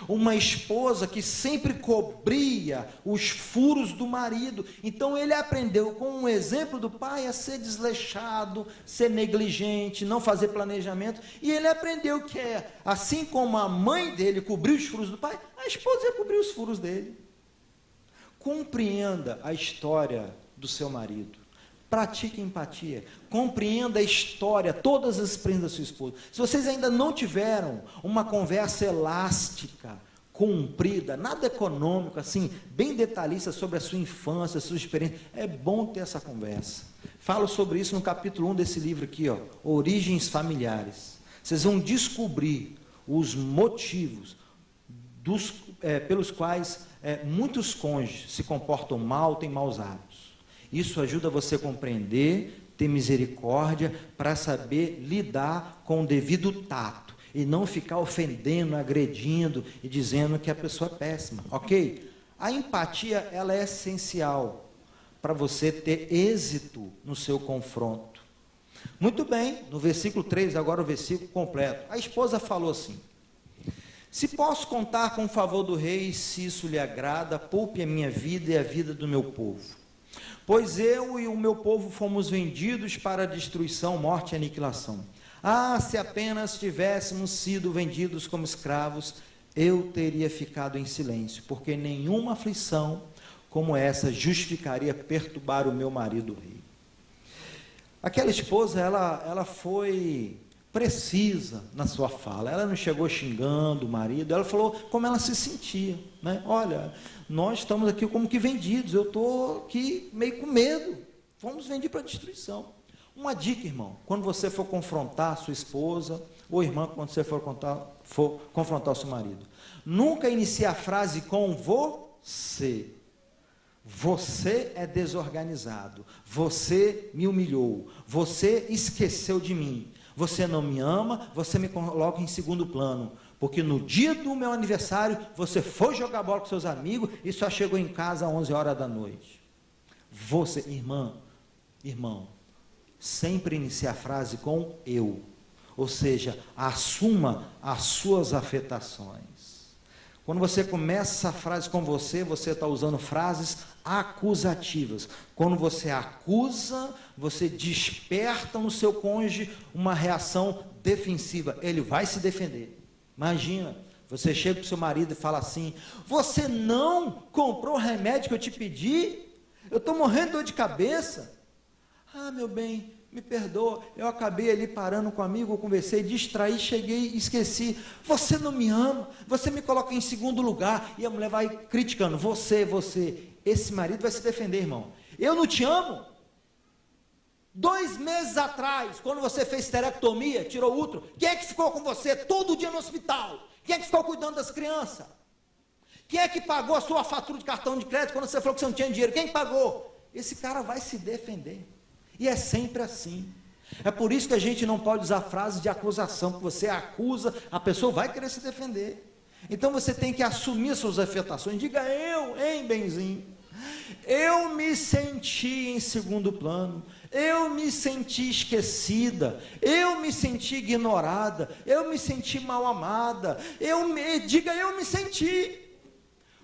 Uma esposa que sempre cobria os furos do marido. Então ele aprendeu com um exemplo do pai a ser desleixado, ser negligente, não fazer planejamento. E ele aprendeu que assim como a mãe dele cobriu os furos do pai, a esposa ia cobrir os furos dele. Compreenda a história do seu marido. Pratique empatia, compreenda a história, todas as experiências da sua esposa. Se vocês ainda não tiveram uma conversa elástica, comprida, nada econômico, assim, bem detalhista sobre a sua infância, a sua experiência, é bom ter essa conversa. Falo sobre isso no capítulo 1 desse livro aqui, ó, Origens Familiares. Vocês vão descobrir os motivos pelos quais muitos cônjuges se comportam mal, têm maus hábitos. Isso ajuda você a compreender, ter misericórdia, para saber lidar com o devido tato, e não ficar ofendendo, agredindo, e dizendo que a pessoa é péssima, ok? A empatia, ela é essencial, para você ter êxito no seu confronto. Muito bem, no versículo 3, agora o versículo completo, a esposa falou assim, se posso contar com o favor do rei, se isso lhe agrada, poupe a minha vida e a vida do meu povo. Pois eu e o meu povo fomos vendidos para a destruição, morte e aniquilação. Ah, se apenas tivéssemos sido vendidos como escravos, eu teria ficado em silêncio, porque nenhuma aflição como essa justificaria perturbar o meu marido o rei. Aquela esposa, ela foi precisa na sua fala, ela não chegou xingando o marido, ela falou como ela se sentia, né? Olha, nós estamos aqui como que vendidos, eu estou aqui meio com medo, fomos vendidos para a destruição. Uma dica, irmão, quando você for confrontar a sua esposa, ou irmã, quando você for confrontar o seu marido, nunca inicie a frase com você. Você é desorganizado, você me humilhou, você esqueceu de mim, você não me ama, você me coloca em segundo plano, porque no dia do meu aniversário, você foi jogar bola com seus amigos e só chegou em casa às 11 horas da noite. Você, irmão, sempre inicie a frase com eu, ou seja, assuma as suas afetações. Quando você começa a frase com você está usando frases acusativas. Quando você acusa, você desperta no seu cônjuge uma reação defensiva. Ele vai se defender. Imagina, você chega para o seu marido e fala assim, você não comprou o remédio que eu te pedi? Eu estou morrendo de dor de cabeça. Ah, meu bem, me perdoa, eu acabei ali parando com um amigo, eu conversei, distraí, cheguei e esqueci. Você não me ama, você me coloca em segundo lugar, e a mulher vai criticando, você, esse marido vai se defender, irmão. Eu não te amo, 2 meses atrás, quando você fez esterectomia, tirou útero, quem é que ficou com você todo dia no hospital? Quem é que ficou cuidando das crianças? Quem é que pagou a sua fatura de cartão de crédito quando você falou que você não tinha dinheiro? Quem pagou? Esse cara vai se defender. E é sempre assim. É por isso que a gente não pode usar frases de acusação, porque você acusa, a pessoa vai querer se defender. Então você tem que assumir suas afetações. Diga eu, hein, benzinho? Eu me senti em segundo plano, eu me senti esquecida, eu me senti ignorada, eu me senti mal amada, diga eu me senti,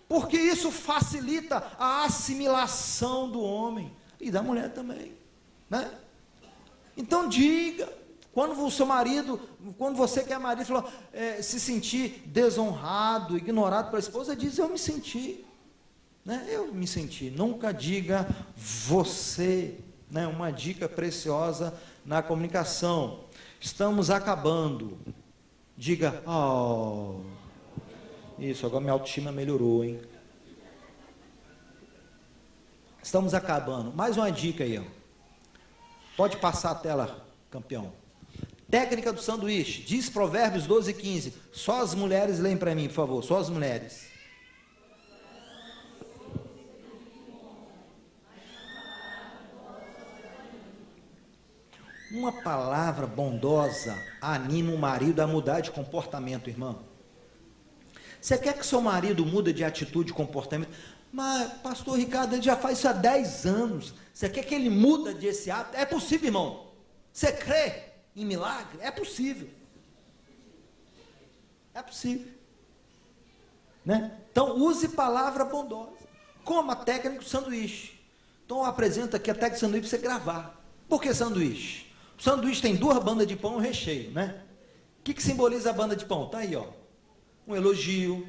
porque isso facilita a assimilação do homem e da mulher também, né? Então diga, quando o seu marido, quando você que é marido, falou, se sentir desonrado, ignorado pela esposa, diz eu me senti. Né? Eu me senti, nunca diga você, né? Uma dica preciosa na comunicação. Estamos acabando. Diga, oh, isso, agora minha autoestima melhorou, hein? Estamos acabando. Mais uma dica aí, ó. Pode passar a tela, campeão. Técnica do sanduíche, diz Provérbios 12:15. Só as mulheres leem para mim, por favor, só as mulheres. Uma palavra bondosa anima o marido a mudar de comportamento, irmão. Você quer que seu marido mude de atitude e comportamento? Mas, pastor Ricardo, ele já faz isso há 10 anos. Você quer que ele mude desse hábito? É possível, irmão. Você crê em milagre? É possível. É possível. Né? Então, use palavra bondosa. Como a técnica do sanduíche. Então, eu apresento aqui a técnica do sanduíche para você gravar. Por que sanduíche? O sanduíche tem 2 bandas de pão e um recheio, né? O que simboliza a banda de pão? Está aí, ó. Um elogio,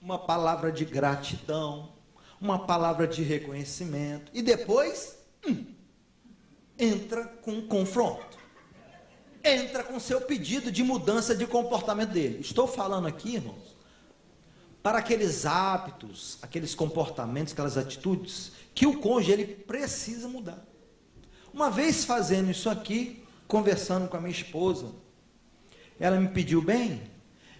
uma palavra de gratidão, uma palavra de reconhecimento. E depois, entra com um confronto. Entra com seu pedido de mudança de comportamento dele. Estou falando aqui, irmãos, para aqueles hábitos, aqueles comportamentos, aquelas atitudes, que o cônjuge ele precisa mudar. Uma vez fazendo isso aqui, conversando com a minha esposa, ela me pediu, bem,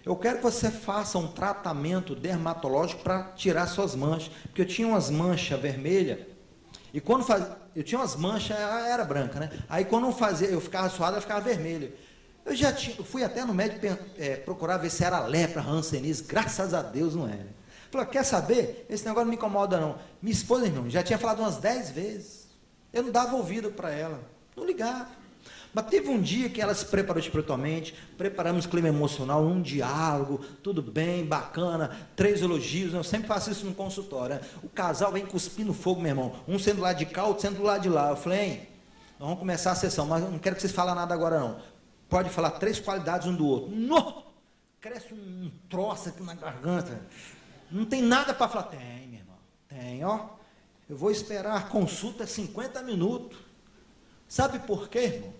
eu quero que você faça um tratamento dermatológico para tirar suas manchas, porque eu tinha umas manchas vermelhas, e quando eu tinha umas manchas, era branca, né? Aí quando eu ficava suado, ela ficava vermelha. Eu fui até no médico procurar ver se era lepra, hanseníase, graças a Deus não era. Falei, quer saber? Esse negócio não me incomoda não. Minha esposa, irmão, já tinha falado umas 10 vezes. Eu não dava ouvido para ela, não ligava. Mas teve um dia que ela se preparou espiritualmente, preparamos clima emocional, um diálogo, tudo bem, bacana, 3 elogios, eu sempre faço isso no consultório, né? O casal vem cuspindo fogo, meu irmão, um sendo do lado de cá, outro sendo do lado de lá. Eu falei, hein, nós vamos começar a sessão, mas não quero que vocês falem nada agora não. Pode falar 3 qualidades um do outro. Não! Cresce um troço aqui na garganta. Não tem nada para falar. Tem, meu irmão, tem, ó. Eu vou esperar a consulta 50 minutos. Sabe por quê, irmão?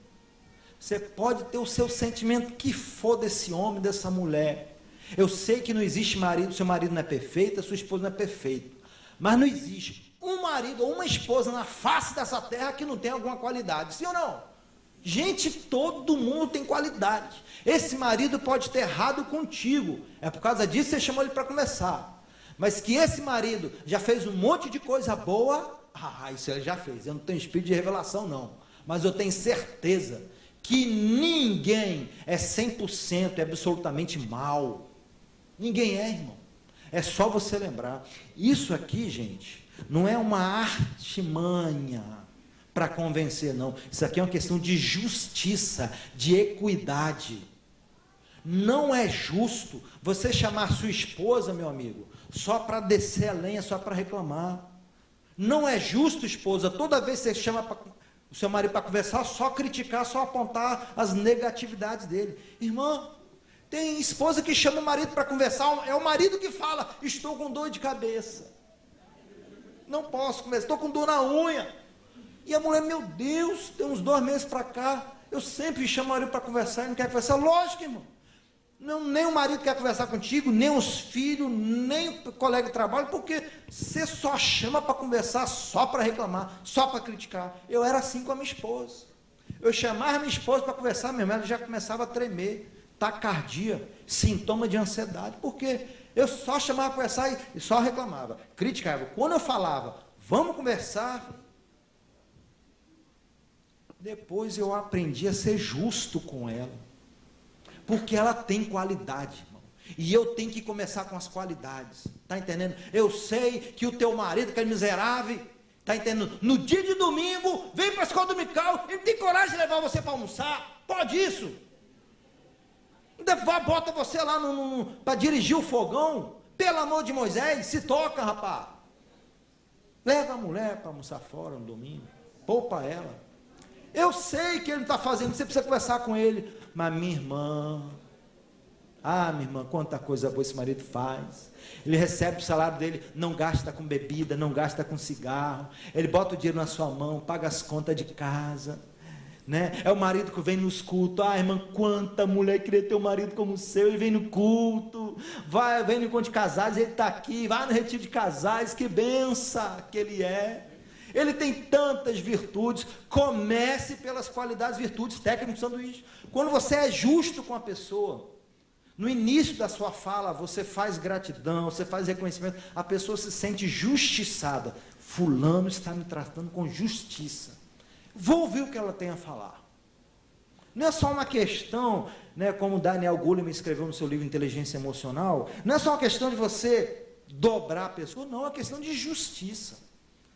Você pode ter o seu sentimento que for desse homem, dessa mulher. Eu sei que não existe marido, seu marido não é perfeito, a sua esposa não é perfeita. Mas não existe um marido ou uma esposa na face dessa terra que não tem alguma qualidade. Sim ou não? Gente, todo mundo tem qualidade. Esse marido pode ter errado contigo. É por causa disso que você chamou ele para conversar. Mas que esse marido já fez um monte de coisa boa, isso ele já fez. Eu não tenho espírito de revelação não, mas eu tenho certeza que ninguém é 100%, é absolutamente mal. Ninguém é, irmão. É só você lembrar. Isso aqui, gente, não é uma artimanha para convencer, não. Isso aqui é uma questão de justiça, de equidade. Não é justo você chamar sua esposa, meu amigo, só para descer a lenha, só para reclamar. Não é justo, esposa, toda vez que você chama o seu marido para conversar, só criticar, só apontar as negatividades dele. Irmão, tem esposa que chama o marido para conversar, é o marido que fala, estou com dor de cabeça, não posso conversar, estou com dor na unha. E a mulher, meu Deus, tem uns 2 meses para cá, eu sempre chamo o marido para conversar e não quer conversar. Lógico, irmão. Não, nem o marido quer conversar contigo, nem os filhos, nem o colega de trabalho, porque você só chama para conversar, só para reclamar, só para criticar. Eu era assim com a minha esposa. Eu chamava minha esposa para conversar, mesmo, ela já começava a tremer, taquicardia, sintoma de ansiedade, porque eu só chamava para conversar e só reclamava, criticava. Quando eu falava, vamos conversar, depois eu aprendi a ser justo com ela. Porque ela tem qualidade, irmão. E eu tenho que começar com as qualidades. Está entendendo? Eu sei que o teu marido, que é miserável, está entendendo? No dia de domingo, vem para a escola dominical, ele tem coragem de levar você para almoçar. Pode isso? Bota você lá para dirigir o fogão. Pelo amor de Moisés, se toca, rapaz. Leva a mulher para almoçar fora no domingo. Poupa ela. Eu sei que ele não está fazendo, você precisa conversar com ele. Mas minha irmã, quanta coisa boa esse marido faz. Ele recebe o salário dele, não gasta com bebida, não gasta com cigarro. Ele bota o dinheiro na sua mão, paga as contas de casa. Né? É o marido que vem nos cultos. Irmã, quanta mulher queria ter um marido como o seu. Ele vem no culto, vem no encontro de casais, ele está aqui, vai no retiro de casais, que benção que ele é. Ele tem tantas virtudes. Comece pelas qualidades, virtudes, técnicas do sanduíche. Quando você é justo com a pessoa, no início da sua fala, você faz gratidão, você faz reconhecimento, a pessoa se sente justiçada. Fulano está me tratando com justiça. Vou ouvir o que ela tem a falar. Não é só uma questão, né, como Daniel Goleman escreveu no seu livro Inteligência Emocional, não é só uma questão de você dobrar a pessoa, não, é uma questão de justiça.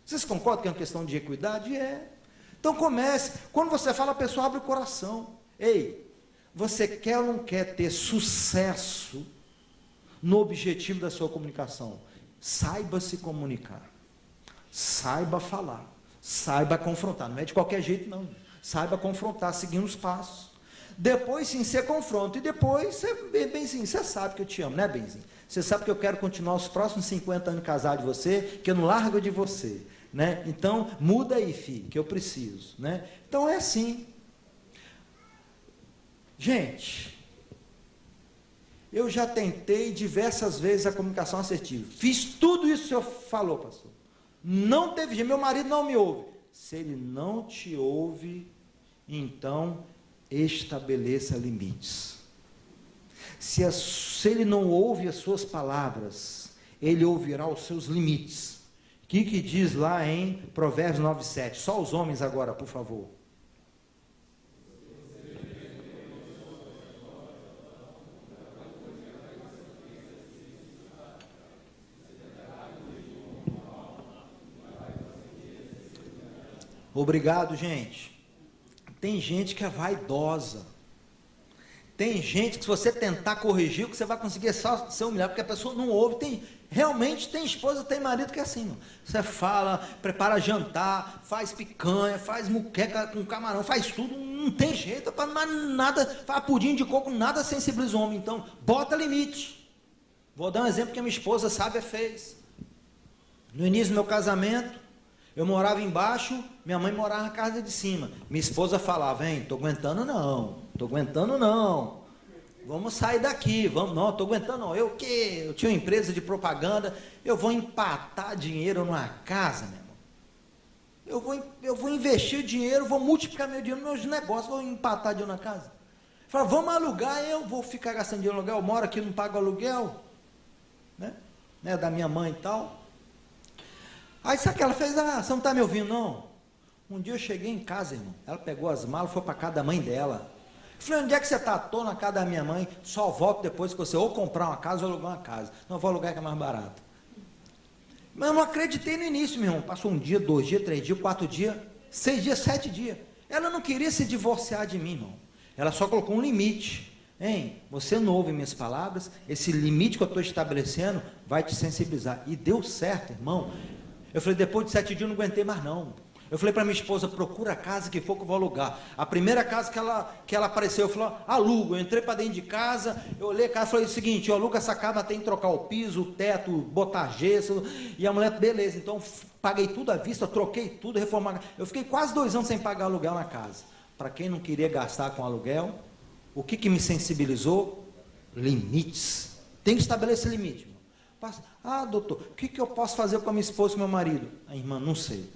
Vocês concordam que é uma questão de equidade? É. Então comece. Quando você fala, a pessoa abre o coração. Ei, você quer ou não quer ter sucesso no objetivo da sua comunicação? Saiba se comunicar. Saiba falar. Saiba confrontar. Não é de qualquer jeito, não. Saiba confrontar, seguindo os passos. Depois, sim, você confronta. E depois, Benzinho, você sabe que eu te amo, né, Benzinho? Você sabe que eu quero continuar os próximos 50 anos casado de você, que eu não largo de você. Né? Então, muda aí, filho, que eu preciso. Né? Então, é assim. Gente, eu já tentei diversas vezes a comunicação assertiva. Fiz tudo isso que o senhor falou, pastor. Não teve jeito, meu marido não me ouve. Se ele não te ouve, então estabeleça limites. Se ele não ouve as suas palavras, ele ouvirá os seus limites. O que diz lá em Provérbios 9:7? Só os homens agora, por favor. Obrigado, gente. Tem gente que é vaidosa. Tem gente que, se você tentar corrigir, que você vai conseguir só ser humilhado, porque a pessoa não ouve. Realmente tem esposa, tem marido que é assim, mano. Você fala, prepara jantar, faz picanha, faz muqueca com camarão, faz tudo, não tem jeito, mas nada, faz pudim de coco, nada sensibiliza o homem. Então, bota limite. Vou dar um exemplo que a minha esposa sábia fez. No início do meu casamento, eu morava embaixo, minha mãe morava na casa de cima. Minha esposa falava, hein, estou aguentando não. Vamos sair daqui, não, estou aguentando não. Eu tinha uma empresa de propaganda, eu vou empatar dinheiro numa casa, meu irmão. Eu vou investir dinheiro, vou multiplicar meu dinheiro nos meus negócios, vou empatar dinheiro na casa. Fala, vamos alugar, eu vou ficar gastando dinheiro no aluguel, eu moro aqui, não pago aluguel, né? Da minha mãe e tal. Aí sabe o que ela fez? Você não está me ouvindo, não? Um dia eu cheguei em casa, irmão. Ela pegou as malas, foi para casa da mãe dela. Eu falei, onde é que você está? Estou na casa da minha mãe, só volto depois que você ou comprar uma casa ou alugar uma casa. Não, vou alugar que é mais barato. Mas eu não acreditei no início, meu irmão. Passou um dia, 2 dias, 3 dias, 4 dias, 6 dias, 7 dias. Ela não queria se divorciar de mim, irmão. Ela só colocou um limite. Hein, você não ouve minhas palavras, esse limite que eu estou estabelecendo vai te sensibilizar. E deu certo, irmão. Eu falei, depois de 7 dias eu não aguentei mais não. Eu falei para minha esposa, procura a casa que for que eu vou alugar. A primeira casa que ela apareceu, eu falei, alugo. Eu entrei para dentro de casa, eu olhei a casa e falei o seguinte, eu alugo essa casa, tem que trocar o piso, o teto, botar gesso. E a mulher, beleza, então paguei tudo à vista, troquei tudo, reformar. Eu fiquei quase 2 anos sem pagar aluguel na casa. Para quem não queria gastar com aluguel, o que me sensibilizou? limites. Tem que estabelecer limite, irmão. Doutor, o que eu posso fazer com a minha esposa e com meu marido? Irmã, não sei.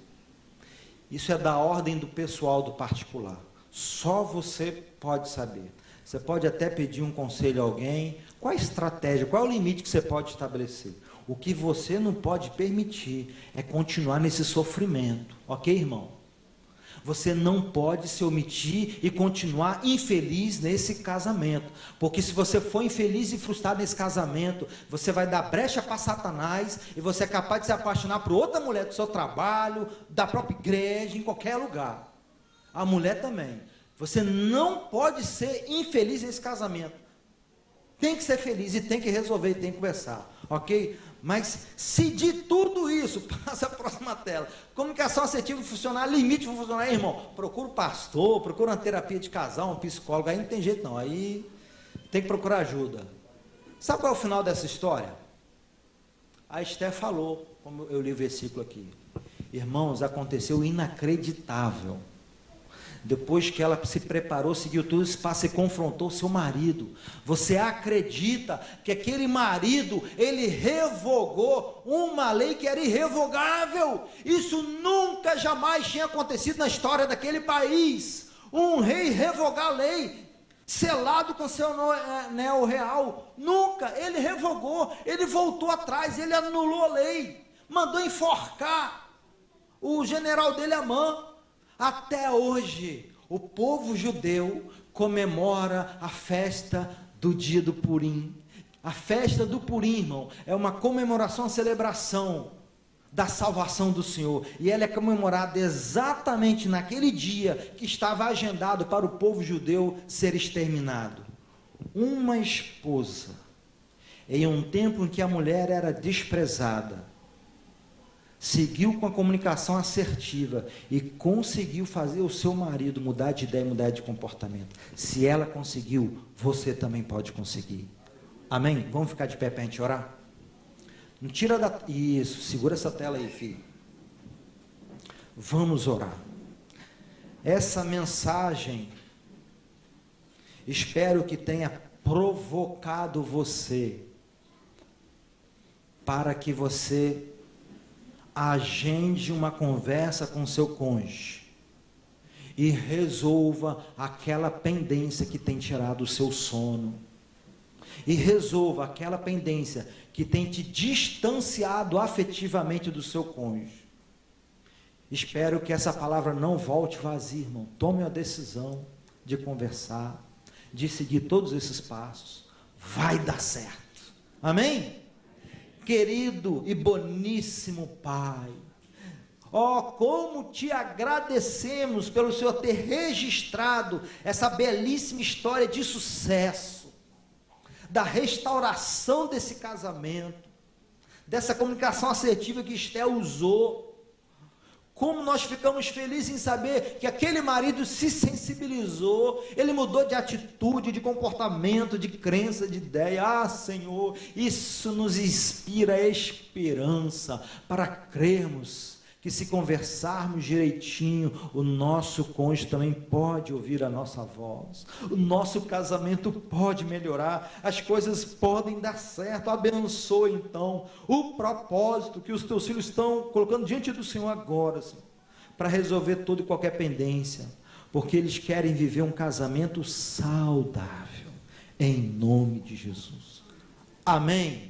Isso é da ordem do pessoal, do particular. Só você pode saber. Você pode até pedir um conselho a alguém. Qual a estratégia, qual é o limite que você pode estabelecer? O que você não pode permitir é continuar nesse sofrimento. Ok, irmão? Você não pode se omitir e continuar infeliz nesse casamento, porque se você for infeliz e frustrado nesse casamento, você vai dar brecha para Satanás, e você é capaz de se apaixonar por outra mulher do seu trabalho, da própria igreja, em qualquer lugar. A mulher também. Você não pode ser infeliz nesse casamento. Tem que ser feliz e tem que resolver, e tem que conversar, ok? Mas se de tudo isso, passa a próxima tela, comunicação assertiva funcionar, limite para funcionar, irmão, procura um pastor, procura uma terapia de casal, um psicólogo, aí não tem jeito não, aí tem que procurar ajuda. Sabe qual é o final dessa história? A Esther falou, como eu li o versículo aqui, irmãos, aconteceu o inacreditável. Depois que ela se preparou, seguiu todo esse passo e confrontou seu marido. Você acredita que aquele marido, ele revogou uma lei que era irrevogável? Isso nunca, jamais tinha acontecido na história daquele país. Um rei revogar a lei, selado com seu anel real. Nunca, ele revogou, ele voltou atrás, ele anulou a lei, mandou enforcar o general dele, Amã. Até hoje, o povo judeu comemora a festa do dia do Purim. A festa do Purim, irmão, é uma comemoração, uma celebração da salvação do Senhor. E ela é comemorada exatamente naquele dia que estava agendado para o povo judeu ser exterminado. Uma esposa, em um tempo em que a mulher era desprezada, seguiu com a comunicação assertiva e conseguiu fazer o seu marido mudar de ideia, mudar de comportamento. Se ela conseguiu, você também pode conseguir. Amém? Vamos ficar de pé para a gente orar? Não tira da... Isso, segura essa tela aí, filho. Vamos orar. Essa mensagem, espero que tenha provocado você, para que você agende uma conversa com seu cônjuge e resolva aquela pendência que tem tirado o seu sono, e resolva aquela pendência que tem te distanciado afetivamente do seu cônjuge. Espero que essa palavra não volte vazia, irmão. Tome a decisão de conversar, de seguir todos esses passos. Vai dar certo. Amém? Querido e boníssimo Pai, como te agradecemos pelo Senhor ter registrado essa belíssima história de sucesso, da restauração desse casamento, dessa comunicação assertiva que Esther usou. Como nós ficamos felizes em saber que aquele marido se sensibilizou, ele mudou de atitude, de comportamento, de crença, de ideia. Senhor, isso nos inspira esperança para crermos que se conversarmos direitinho, o nosso cônjuge também pode ouvir a nossa voz, o nosso casamento pode melhorar, as coisas podem dar certo. Abençoa então o propósito que os teus filhos estão colocando diante do Senhor agora, Senhor, para resolver toda e qualquer pendência, porque eles querem viver um casamento saudável, em nome de Jesus. Amém.